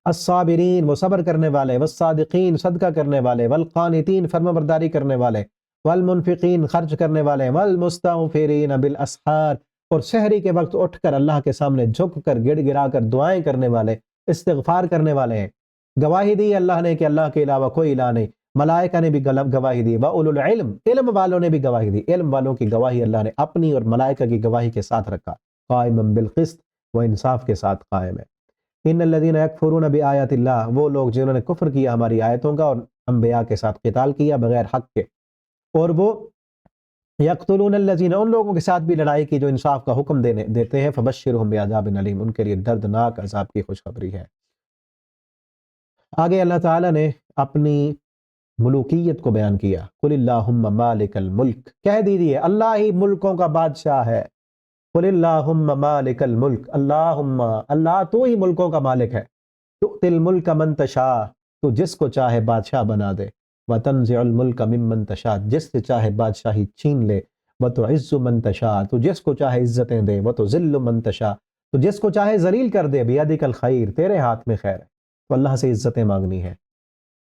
الصابرین، وہ صبر کرنے والے، والصادقین، صدقہ کرنے والے، والقانتین، فرمانبرداری کرنے والے، والمنفقین، خرچ کرنے والے، والمستغفرین بالاسحار، اور سحری کے وقت اٹھ کر اللہ کے سامنے جھک کر گڑ گڑا کر دعائیں کرنے والے، استغفار کرنے والے ہیں۔ گواہی دی اللہ نے کہ اللہ کے علاوہ کوئی الہ نہیں، ملائکہ نے بھی گواہی دی، وَأُولُو الْعِلْمِ، علم والوں نے بھی گواہی دی، علم والوں کی گواہی اللہ نے اپنی اور ملائکہ کی گواہی کے ساتھ رکھا، قائمًا بالقسط، وہ انصاف کے ساتھ قائم ہے۔ ان الذین یکفرون بآیات اللہ، وہ لوگ جنہوں نے کفر کیا ہماری آیتوں کا اور انبیاء کے ساتھ قتال کیا بغیر حق کے، اور وہ یقتلون الذین، ان لوگوں کے ساتھ بھی لڑائی کی جو انصاف کا حکم دیتے ہیں، فبشرہم بعذاب علیم، ان کے لیے دردناک عذاب کی خوشخبری ہے۔ آگے اللہ تعالیٰ نے اپنی ملوکیت کو بیان کیا، قل اللہم مالک الملک، کہہ دیجئے اللہ ہی ملکوں کا بادشاہ ہے، قل اللہم مالک الملک، اللہم، اللہ تو ہی ملکوں کا مالک ہے، تؤتی الملک من تشاء، تو جس کو چاہے بادشاہ بنا دے، وتنزع الملک ممن تشاء، جس سے چاہے بادشاہی چھین لے، وتعز من تشاء، تو جس کو چاہے عزتیں دے، وتذل من تشاء، تو جس کو چاہے ذلیل کر دے، بیدک الخیر، تیرے ہاتھ میں خیر ہے، تو اللہ سے عزتیں مانگنی ہے۔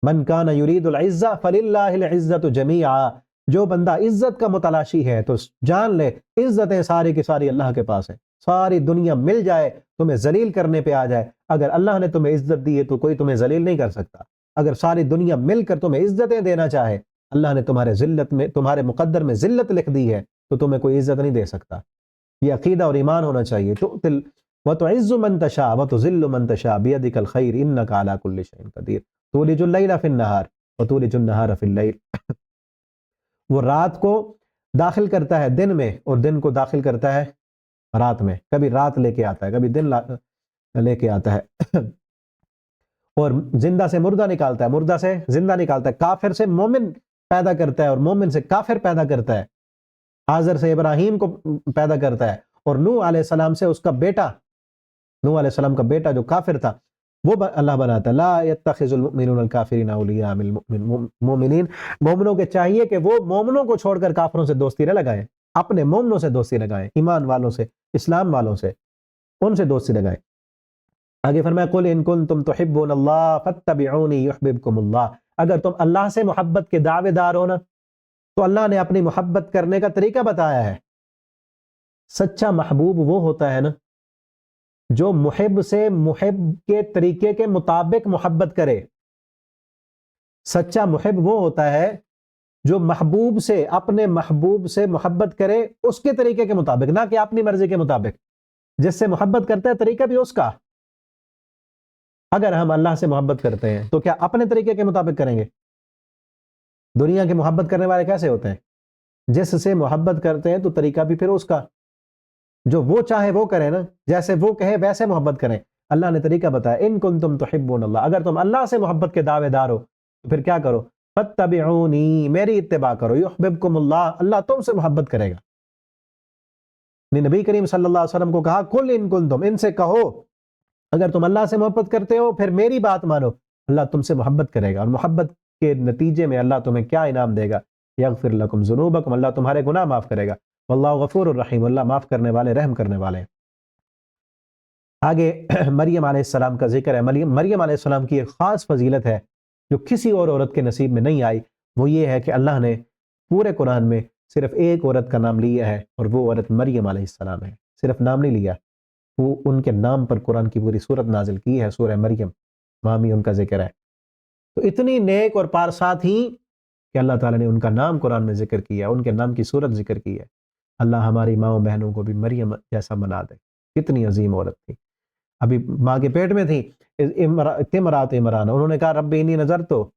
من کان یرید العزہ فللہ العزت جمیعا، جو بندہ عزت کا متلاشی ہے تو جان لے عزتیں ساری کی ساری اللہ کے پاس ہیں، ساری دنیا مل جائے تمہیں ذلیل کرنے پہ آ جائے، اگر اللہ نے تمہیں عزت دی ہے تو کوئی تمہیں ذلیل نہیں کر سکتا۔ اگر ساری دنیا مل کر تمہیں عزتیں دینا چاہے، اللہ نے تمہارے ذلت میں، تمہارے مقدر میں ذلت لکھ دی ہے، تو تمہیں کوئی عزت نہیں دے سکتا۔ یہ عقیدہ اور ایمان ہونا چاہیے۔ وتعز من تشاء وتذل من تشاء بیدک الخیر انک علی کل شیء قدیر، تولج اللیل فی النہار وتولج النہار فی اللیل، وہ رات کو داخل کرتا ہے دن میں اور دن کو داخل کرتا ہے رات میں، کبھی رات لے کے آتا ہے کبھی دن لے کے آتا ہے، اور زندہ سے مردہ نکالتا ہے، مردہ سے زندہ نکالتا ہے، کافر سے مومن پیدا کرتا ہے اور مومن سے کافر پیدا کرتا ہے، آزر سے ابراہیم کو پیدا کرتا ہے، اور نوح علیہ السلام سے اس کا بیٹا، نوح علیہ السلام کا بیٹا جو کافر تھا وہ اللہ بناتا ہے۔ لا يتخذ المؤمنون الکافرین اولیاء من المؤمنین، مومنوں کے چاہیے کہ وہ مومنوں کو چھوڑ کر کافروں سے دوستی نہ لگائیں، اپنے مومنوں سے دوستی لگائیں، ایمان والوں سے، اسلام والوں سے، ان سے دوستی لگائیں۔ آگے فرمایا قل ان کنتم تحبون اللہ فاتبعونی یحببکم اللہ، اگر تم اللہ سے محبت کے دعوے دار ہو نا تو اللہ نے اپنی محبت کرنے کا طریقہ بتایا ہے۔ سچا محبوب وہ ہوتا ہے نا جو محب سے محب کے طریقے کے مطابق محبت کرے، سچا محب وہ ہوتا ہے جو محبوب سے، اپنے محبوب سے محبت کرے اس کے طریقے کے مطابق، نہ کہ اپنی مرضی کے مطابق، جس سے محبت کرتا ہے طریقہ بھی اس کا۔ اگر ہم اللہ سے محبت کرتے ہیں تو کیا اپنے طریقے کے مطابق کریں گے؟ دنیا کے محبت کرنے والے کیسے ہوتے ہیں؟ جس سے محبت کرتے ہیں تو طریقہ بھی پھر اس کا، جو وہ چاہے وہ کرے نا، جیسے وہ کہے ویسے محبت کریں، اللہ نے طریقہ بتایا، ان کنتم تحبون اللہ، اگر تم اللہ سے محبت کے دعوے دار ہو تو پھر کیا کرو، فاتبعونی، میری اتباع کرو، یحببکم اللہ، اللہ تم سے محبت کرے گا۔ نبی کریم صلی اللہ علیہ وسلم کو کہا کل ان کنتم، ان سے کہو اگر تم اللہ سے محبت کرتے ہو پھر میری بات مانو، اللہ تم سے محبت کرے گا، اور محبت کے نتیجے میں اللہ تمہیں کیا انعام دے گا، یغفر لکم ذنوبکم، اللہ تمہارے گناہ معاف کرے گا، واللہ غفور الرحیم، اللہ معاف کرنے والے رحم کرنے والے ہیں۔ آگے مریم علیہ السلام کا ذکر ہے۔ مریم علیہ السلام کی ایک خاص فضیلت ہے جو کسی اور عورت کے نصیب میں نہیں آئی، وہ یہ ہے کہ اللہ نے پورے قرآن میں صرف ایک عورت کا نام لیا ہے، اور وہ عورت مریم علیہ السلام ہے۔ صرف نام نہیں لیا، وہ ان کے نام پر قرآن کی پوری سورت نازل کی ہے، سورہ مریم، وہاں بھی ان کا ذکر ہے۔ تو اتنی نیک اور پارسا تھی کہ اللہ تعالیٰ نے ان کا نام قرآن میں ذکر کیا، ان کے نام کی سورت ذکر کی ہے۔ اللہ ہماری ماؤں بہنوں کو بھی مریم جیسا بنا دے، کتنی عظیم عورت تھی، ابھی ماں کے پیٹ میں تھی۔ امرات عمران، انہوں نے کہا رب انی نظر، تو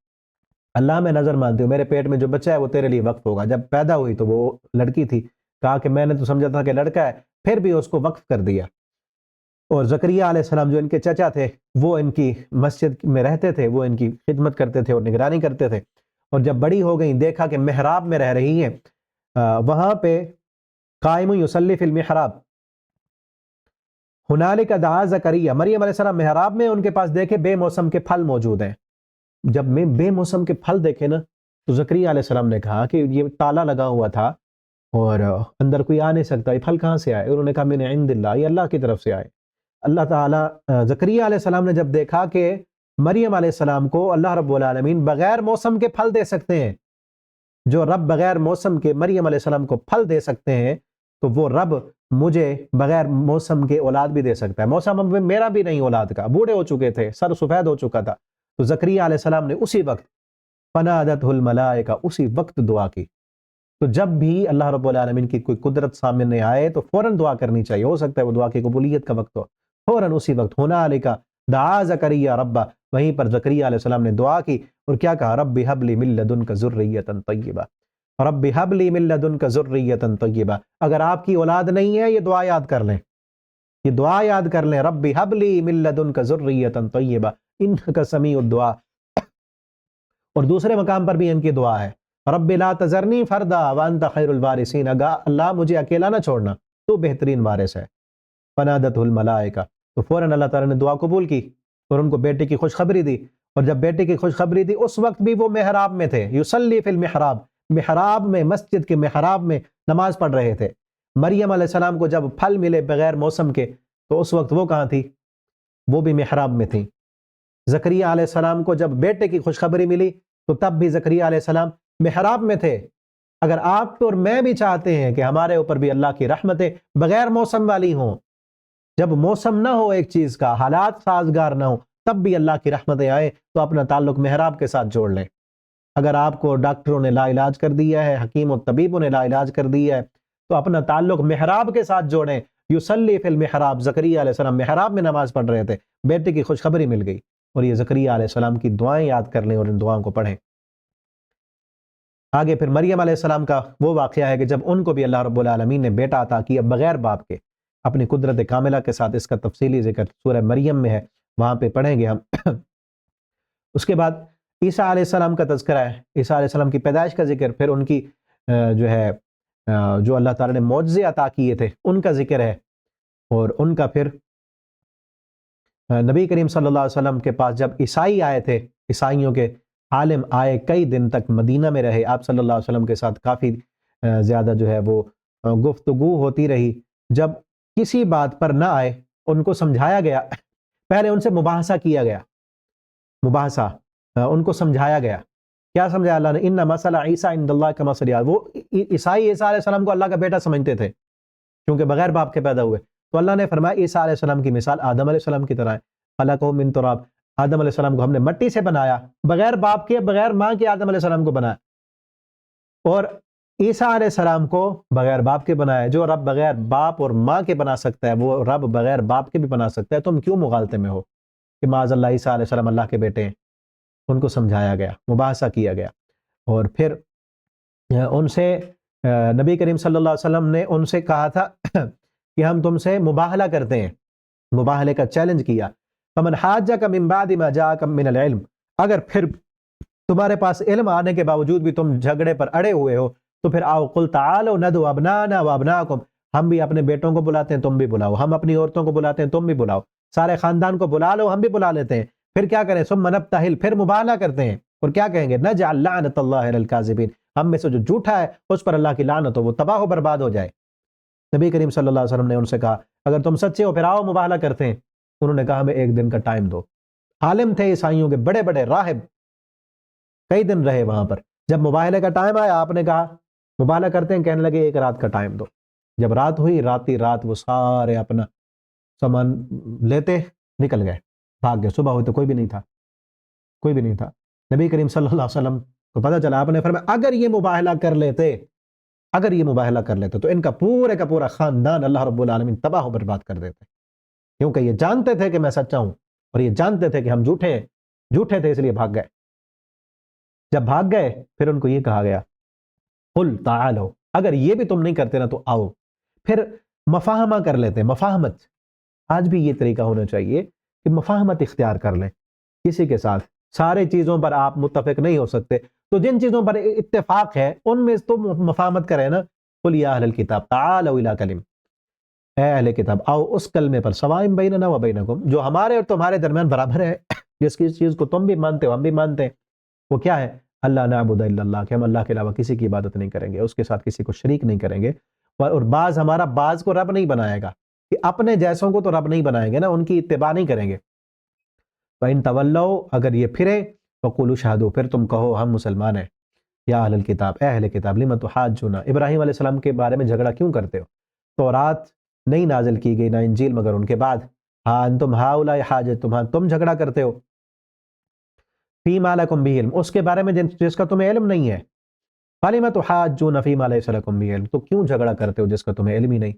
اللہ میں نظر مانتی ہوں، میرے پیٹ میں جو بچہ ہے وہ تیرے لیے وقف ہوگا۔ جب پیدا ہوئی تو وہ لڑکی تھی، کہا کہ میں نے تو سمجھا تھا کہ لڑکا ہے، پھر بھی اس کو وقف کر دیا۔ اور زکریہ علیہ السلام جو ان کے چچا تھے، وہ ان کی مسجد میں رہتے تھے، وہ ان کی خدمت کرتے تھے اور نگرانی کرتے تھے، اور جب بڑی ہو گئیں دیکھا کہ محراب میں رہ رہی ہیں، وہاں پہ قائم یصلی فی المحراب، ہنالک دعا زکریا، مریم علیہ السلام محراب میں، ان کے پاس دیکھے بے موسم کے پھل موجود ہیں۔ جب میں بے موسم کے پھل دیکھے نا تو زکریا علیہ السلام نے کہا کہ یہ تالا لگا ہوا تھا اور اندر کوئی آ نہیں سکتا، یہ پھل کہاں سے آئے؟ انہوں نے کہا من عند اللہ، یہ اللہ کی طرف سے آئے۔ اللہ تعالیٰ، زکریا علیہ السلام نے جب دیکھا کہ مریم علیہ السلام کو اللہ رب العالمین بغیر موسم کے پھل دے سکتے ہیں، جو رب بغیر موسم کے مریم علیہ السلام کو پھل دے سکتے ہیں، تو وہ رب مجھے بغیر موسم کے اولاد بھی دے سکتا ہے۔ موسم میں میرا بھی نہیں اولاد کا، بوڑھے ہو چکے تھے، سر سفید ہو چکا تھا، تو زکریا علیہ السلام نے اسی وقت فنادتہ الملائکہ، اسی وقت دعا کی۔ تو جب بھی اللہ رب العالمین کی کوئی قدرت سامنے آئے تو فوراً دعا کرنی چاہیے، ہو سکتا ہے وہ دعا کی قبولیت کا وقت ہو، فوراً اسی وقت ہنالک دعا زکریا ربہ، وہیں پر زکریا علیہ السلام نے دعا کی، اور کیا کہا، رب ھب لی من لدنک ذریۃ طیبہ، رب ھب لی من لدنک ذریۃ طیبہ۔ اگر آپ کی اولاد نہیں ہے، یہ دعا یاد کر لیں، یہ دعا یاد کر لیں، رب ھب لی من لدنک ذریۃ طیبہ انک سمیع الدعاء۔ اور دوسرے مقام پر بھی ان کی دعا ہے، رب لا تذرنی فردا وانت خیر الوارثین، اللہ مجھے اکیلا نہ چھوڑنا، تو بہترین وارث ہے۔ فنادتہ الملائکہ، تو فوراً اللہ تعالیٰ نے دعا قبول کی اور ان کو بیٹے کی خوشخبری دی، اور جب بیٹے کی خوشخبری دی اس وقت بھی وہ محراب میں تھے، یصلی فی المحراب، محراب میں، مسجد کے محراب میں نماز پڑھ رہے تھے۔ مریم علیہ السلام کو جب پھل ملے بغیر موسم کے تو اس وقت وہ کہاں تھی؟ وہ بھی محراب میں تھی۔ زکریہ علیہ السلام کو جب بیٹے کی خوشخبری ملی تو تب بھی زکریہ علیہ السلام محراب میں تھے۔ اگر آپ اور میں بھی چاہتے ہیں کہ ہمارے اوپر بھی اللہ کی رحمتیں بغیر موسم والی ہوں، جب موسم نہ ہو ایک چیز کا، حالات سازگار نہ ہو، تب بھی اللہ کی رحمتیں آئیں، تو اپنا تعلق محراب کے ساتھ جوڑ لیں۔ اگر آپ کو ڈاکٹروں نے لا علاج کر دیا ہے، حکیم و طبیبوں نے لا علاج کر دیا ہے، تو اپنا تعلق محراب کے ساتھ جوڑیں۔ یصلی فی المحراب، زکریہ علیہ السلام محراب میں نماز پڑھ رہے تھے، بیٹے کی خوشخبری مل گئی، اور یہ زکریہ علیہ السلام کی دعائیں یاد کر لیں اور ان دعاؤں کو پڑھیں۔ آگے پھر مریم علیہ السلام کا وہ واقعہ ہے کہ جب ان کو بھی اللہ رب العالمین نے بیٹا عطا کیا بغیر باپ کے، اپنی قدرت کاملہ کے ساتھ، اس کا تفصیلی ذکر سورہ مریم میں ہے، وہاں پہ پڑھیں گے ہم۔ اس کے بعد عیسیٰ علیہ السلام کا تذکرہ ہے، عیسیٰ علیہ السلام کی پیدائش کا ذکر، پھر ان کی جو ہے جو اللہ تعالیٰ نے معجزے عطا کیے تھے ان کا ذکر ہے، اور ان کا پھر نبی کریم صلی اللہ علیہ وسلم کے پاس جب عیسائی آئے تھے، عیسائیوں کے عالم آئے، کئی دن تک مدینہ میں رہے، آپ صلی اللہ علیہ وسلم کے ساتھ کافی زیادہ جو ہے وہ گفتگو ہوتی رہی۔ جب کسی بات پر نہ آئے ان کو سمجھایا گیا، پہلے ان سے مباحثہ کیا گیا، مباحثہ ان کو سمجھایا گیا، کیا سمجھایا اللہ نے؟ ان مثل عیسیٰ عند اللہ کمثل آدم، وہ عیسائی عیسیٰ علیہ السلام کو اللہ کا بیٹا سمجھتے تھے کیونکہ بغیر باپ کے پیدا ہوئے، تو اللہ نے فرمایا عیسیٰ علیہ السلام کی مثال آدم علیہ السلام کی طرح ہے، خلقہ من تراب، آدم علیہ السلام کو ہم نے مٹی سے بنایا، بغیر باپ کے بغیر ماں کے آدم علیہ السلام کو بنایا، اور عیسیٰ علیہ السلام کو بغیر باپ کے بنایا۔ جو رب بغیر باپ اور ماں کے بنا سکتا ہے وہ رب بغیر باپ کے بھی بنا سکتا ہے، تم کیوں مغالطے میں ہو کہ معاذ اللہ عیسیٰ علیہ السلام اللہ کے بیٹے ہیں؟ ان کو سمجھایا گیا، مباحثہ کیا گیا، اور پھر ان سے نبی کریم صلی اللہ علیہ وسلم نے ان سے کہا تھا کہ ہم تم سے مباہلہ کرتے ہیں، مباہلے کا چیلنج کیا. فمن حاجک من بعد ما جاءک من العلم، اگر پھر تمہارے پاس علم آنے کے باوجود بھی تم جھگڑے پر اڑے ہوئے ہو تو پھر آؤ قل تعالوا ندعو ابنانا وابناکم، ہم بھی اپنے بیٹوں کو بلاتے ہیں تم بھی بلاؤ، ہم اپنی عورتوں کو بلاتے ہیں تم بھی بلاؤ، سارے خاندان کو بلا لو ہم بھی بلا لیتے ہیں. پھر کیا کریں؟ ثم نبتہل، پھر مباہلہ کرتے ہیں اور کیا کہیں گے؟ نجعل لعنت اللہ علی الکاذبین، ہم میں سے جو جھوٹا ہے اس پر اللہ کی لعنت ہو، وہ تباہ و برباد ہو جائے. نبی کریم صلی اللہ علیہ وسلم نے ان سے کہا اگر تم سچے ہو پھر آؤ مباہلہ کرتے ہیں. انہوں نے کہا ہمیں ایک دن کا ٹائم دو. عالم تھے عیسائیوں کے بڑے بڑے راہب، کئی دن رہے وہاں پر. جب مباہلے کا ٹائم آیا آپ نے کہا مباہلہ کرتے ہیں، کہنے لگے ایک رات کا ٹائم دو. جب رات ہوئی راتی رات وہ سارے اپنا سامان لیتے نکل گئے، بھاگ گئے. صبح ہوئی تو کوئی بھی نہیں تھا، کوئی بھی نہیں تھا. نبی کریم صلی اللہ علیہ وسلم کو پتہ چلا، آپ نے فرمایا اگر یہ مباہلہ کر لیتے، اگر یہ مباہلہ کر لیتے تو ان کا پورے کا پورا خاندان اللہ رب العالمین تباہ و برباد کر دیتے، کیونکہ یہ جانتے تھے کہ میں سچا ہوں اور یہ جانتے تھے کہ ہم جھوٹے تھے، اس لیے بھاگ گئے. جب بھاگ گئے پھر ان کو یہ کہا گیا قل تعالوا، اگر یہ بھی تم نہیں کرتے نا تو آؤ. پھر مفاہمہ کر لیتے، مفاہمت. آج بھی یہ طریقہ ہونا چاہیے کہ مفاہمت اختیار کر لیں کسی کے ساتھ. سارے چیزوں پر آپ متفق نہیں ہو سکتے تو جن چیزوں پر اتفاق ہے ان میں تو مفاہمت کریں نا. قل یا اہل الکتاب تعالوا الی کلم، اے اہل کتاب آؤ اس کلمے پر سواء بیننا و بینکم، جو ہمارے اور تمہارے درمیان برابر ہے، جس کی چیز کو تم بھی مانتے ہو ہم بھی مانتے ہیں. وہ کیا ہے؟ اللہ نعبد الا اللہ، کہ ہم اللہ کے علاوہ کسی کی عبادت نہیں کریں گے، اس کے ساتھ کسی کو شریک نہیں کریں گے. اور بعض ہمارا بعض کو رب نہیں بنائے گا، کہ اپنے جیسوں کو تو رب نہیں بنائیں گے نا، ان کی اتباع نہیں کریں گے. فَإِن تَوَلَّوْا، اگر یہ پھرے فَقُولُوا اشْهَدُوا، پھر تم کہو ہم مسلمان ہیں. یا اہل الکتاب، اے اہل کتاب، لِمَ تُحَاجُّونَ، ابراہیم علیہ السلام کے بارے میں جھگڑا کیوں کرتے ہو؟ تورات نہیں نازل کی گئی نہ انجیل مگر ان کے بعد. ہاں انتم ہؤلاء حاجتم، تم جھگڑا کرتے ہو. فیما لکم بہ علم، اس کے بارے میں جس کا تمہیں علم نہیں ہے. فلم تحاجون فیما لیس لکم بہ علم، تو کیوں جھگڑا کرتے ہو جس کا تمہیں علم ہی نہیں.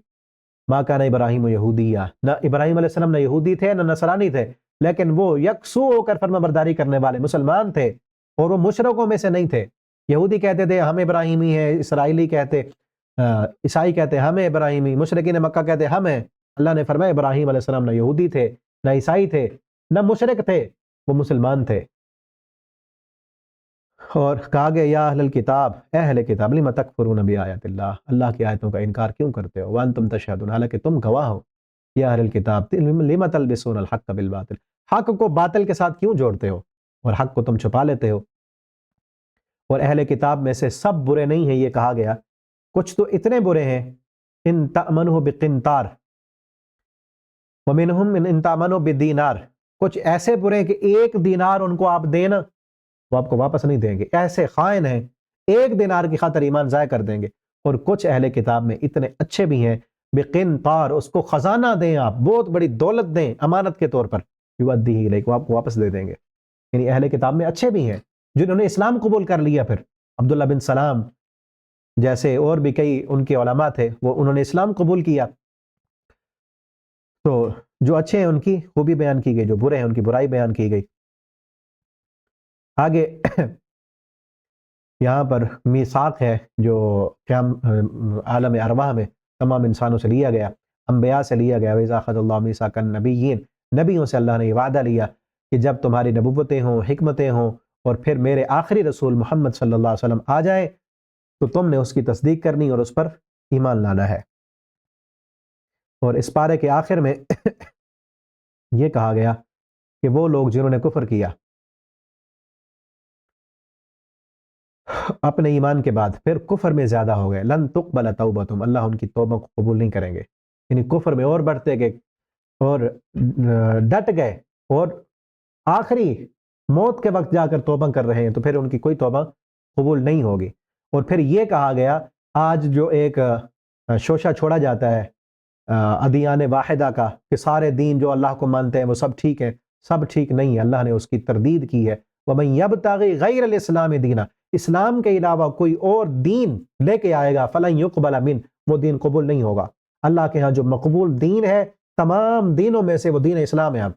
ما کان ابراہیم یہودیہ، نہ ابراہیم علیہ السلام نہ یہودی تھے نہ نصرانی تھے، لیکن وہ یکسو ہو کر فرما برداری کرنے والے مسلمان تھے، اور وہ مشرکوں میں سے نہیں تھے. یہودی کہتے تھے ہم ابراہیمی ہیں، اسرائیلی کہتے عیسائی کہتے ہم ابراہیمی، مشرکین مکہ کہتے ہم ہیں. اللہ نے فرمایا ابراہیم علیہ السلام نہ یہودی تھے نہ عیسائی تھے نہ مشرک تھے، وہ مسلمان تھے. اور کہا گیا یا اہل الکتاب، اے اہل کتاب، لم تکفرون بآیات اللہ، اللہ کی آیتوں کا انکار کیوں کرتے ہو، وانتم تشہدون، حالانکہ تم گواہ ہو. یا اہل الکتاب لم تلبسون الحق بالباطل، حق کو باطل کے ساتھ کیوں جوڑتے ہو اور حق کو تم چھپا لیتے ہو. اور اہل کتاب میں سے سب برے نہیں ہیں، یہ کہا گیا کچھ تو اتنے برے ہیں ان تأمنہ بقنطار ومنہم ان تأمنہ بدینار، کچھ ایسے برے ہیں کہ ایک دینار ان کو آپ دینا وہ آپ کو واپس نہیں دیں گے، ایسے خائن ہیں، ایک دینار کی خاطر ایمان ضائع کر دیں گے. اور کچھ اہل کتاب میں اتنے اچھے بھی ہیں بقنطار، اس کو خزانہ دیں، آپ بہت بڑی دولت دیں امانت کے طور پر، یؤدیہ الیک، وہ آپ کو واپس دے دیں گے. یعنی اہل کتاب میں اچھے بھی ہیں جنہوں نے اسلام قبول کر لیا. پھر عبداللہ بن سلام جیسے اور بھی کئی ان کے علماء تھے، وہ انہوں نے اسلام قبول کیا. تو جو اچھے ہیں ان کی خوبی بیان کی گئی، جو برے ہیں ان کی برائی بیان کی گئی. آگے یہاں پر میثاق ہے جو قیام عالم ارواح میں تمام انسانوں سے لیا گیا، انبیاء سے لیا گیا. وَإِذَا أَخَذَ اللَّهُ مِيثَاقَ النَّبِيِّينَ، نبیوں سے اللہ نے یہ وعدہ لیا کہ جب تمہاری نبوتیں ہوں، حکمتیں ہوں، اور پھر میرے آخری رسول محمد صلی اللہ علیہ وسلم آ جائے تو تم نے اس کی تصدیق کرنی اور اس پر ایمان لانا ہے. اور اس پارے کے آخر میں یہ کہا گیا کہ وہ لوگ جنہوں نے کفر کیا اپنے ایمان کے بعد پھر کفر میں زیادہ ہو گئے، لن تقبل توبتہم، اللہ ان کی توبہ کو قبول نہیں کریں گے. یعنی کفر میں اور بڑھتے گئے اور ڈٹ گئے اور آخری موت کے وقت جا کر توبہ کر رہے ہیں تو پھر ان کی کوئی توبہ قبول نہیں ہوگی. اور پھر یہ کہا گیا آج جو ایک شوشہ چھوڑا جاتا ہے ادیان واحدہ کا کہ سارے دین جو اللہ کو مانتے ہیں وہ سب ٹھیک ہے، سب ٹھیک نہیں ہے. اللہ نے اس کی تردید کی ہے. وَمَن يَبْتَغِ غَيْرَ الْإِسْلَامِ دِينًا، اسلام کے علاوہ کوئی اور دین لے کے آئے گا فَلَن يُقْبَلَ مِنْهُ، وہ دین قبول نہیں ہوگا. اللہ کے ہاں جو مقبول دین ہے تمام دینوں میں سے وہ دین اسلام ہے.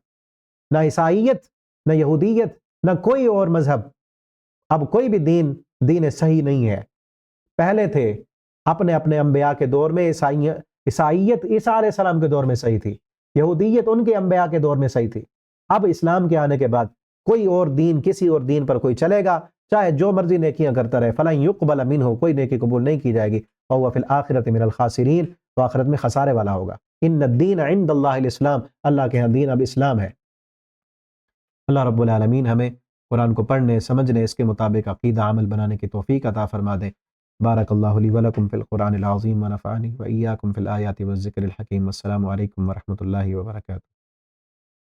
نہ عیسائیت نہ یہودیت نہ کوئی اور مذہب، اب کوئی بھی دین صحیح نہیں ہے. پہلے تھے اپنے انبیاء کے دور میں عیسائیت عیسیٰ علیہ السلام کے دور میں صحیح تھی، یہودیت ان کے انبیاء کے دور میں صحیح تھی، اب اسلام کے آنے کے بعد کوئی اور دین، کسی اور دین پر کوئی چلے گا، چاہے جو مرضی نیکیاں کرتا رہے، فَلَن يُقْبَلَ مِنْهُ، کوئی نیکی قبول نہیں کی جائے گی، وَهُوَ فِي الْآخِرَةِ مِنَ الْخَاسِرِينَ، تو آخرت میں خسارے والا ہوگا۔ ان الدین عند اللہ الاسلام، اللہ کے ہاں دین اب اسلام ہے۔ اللہ رب العالمین ہمیں قرآن کو پڑھنے، سمجھنے، اس کے مطابق عقیدہ عمل بنانے کی توفیق عطا فرما دے۔ بارک اللہ لی ولکم فی القرآن العظیم ونفعنی وإیاکم فی الآیات والذکر الحکیم۔ والسلام علیکم ورحمۃ اللہ وبرکاتہ۔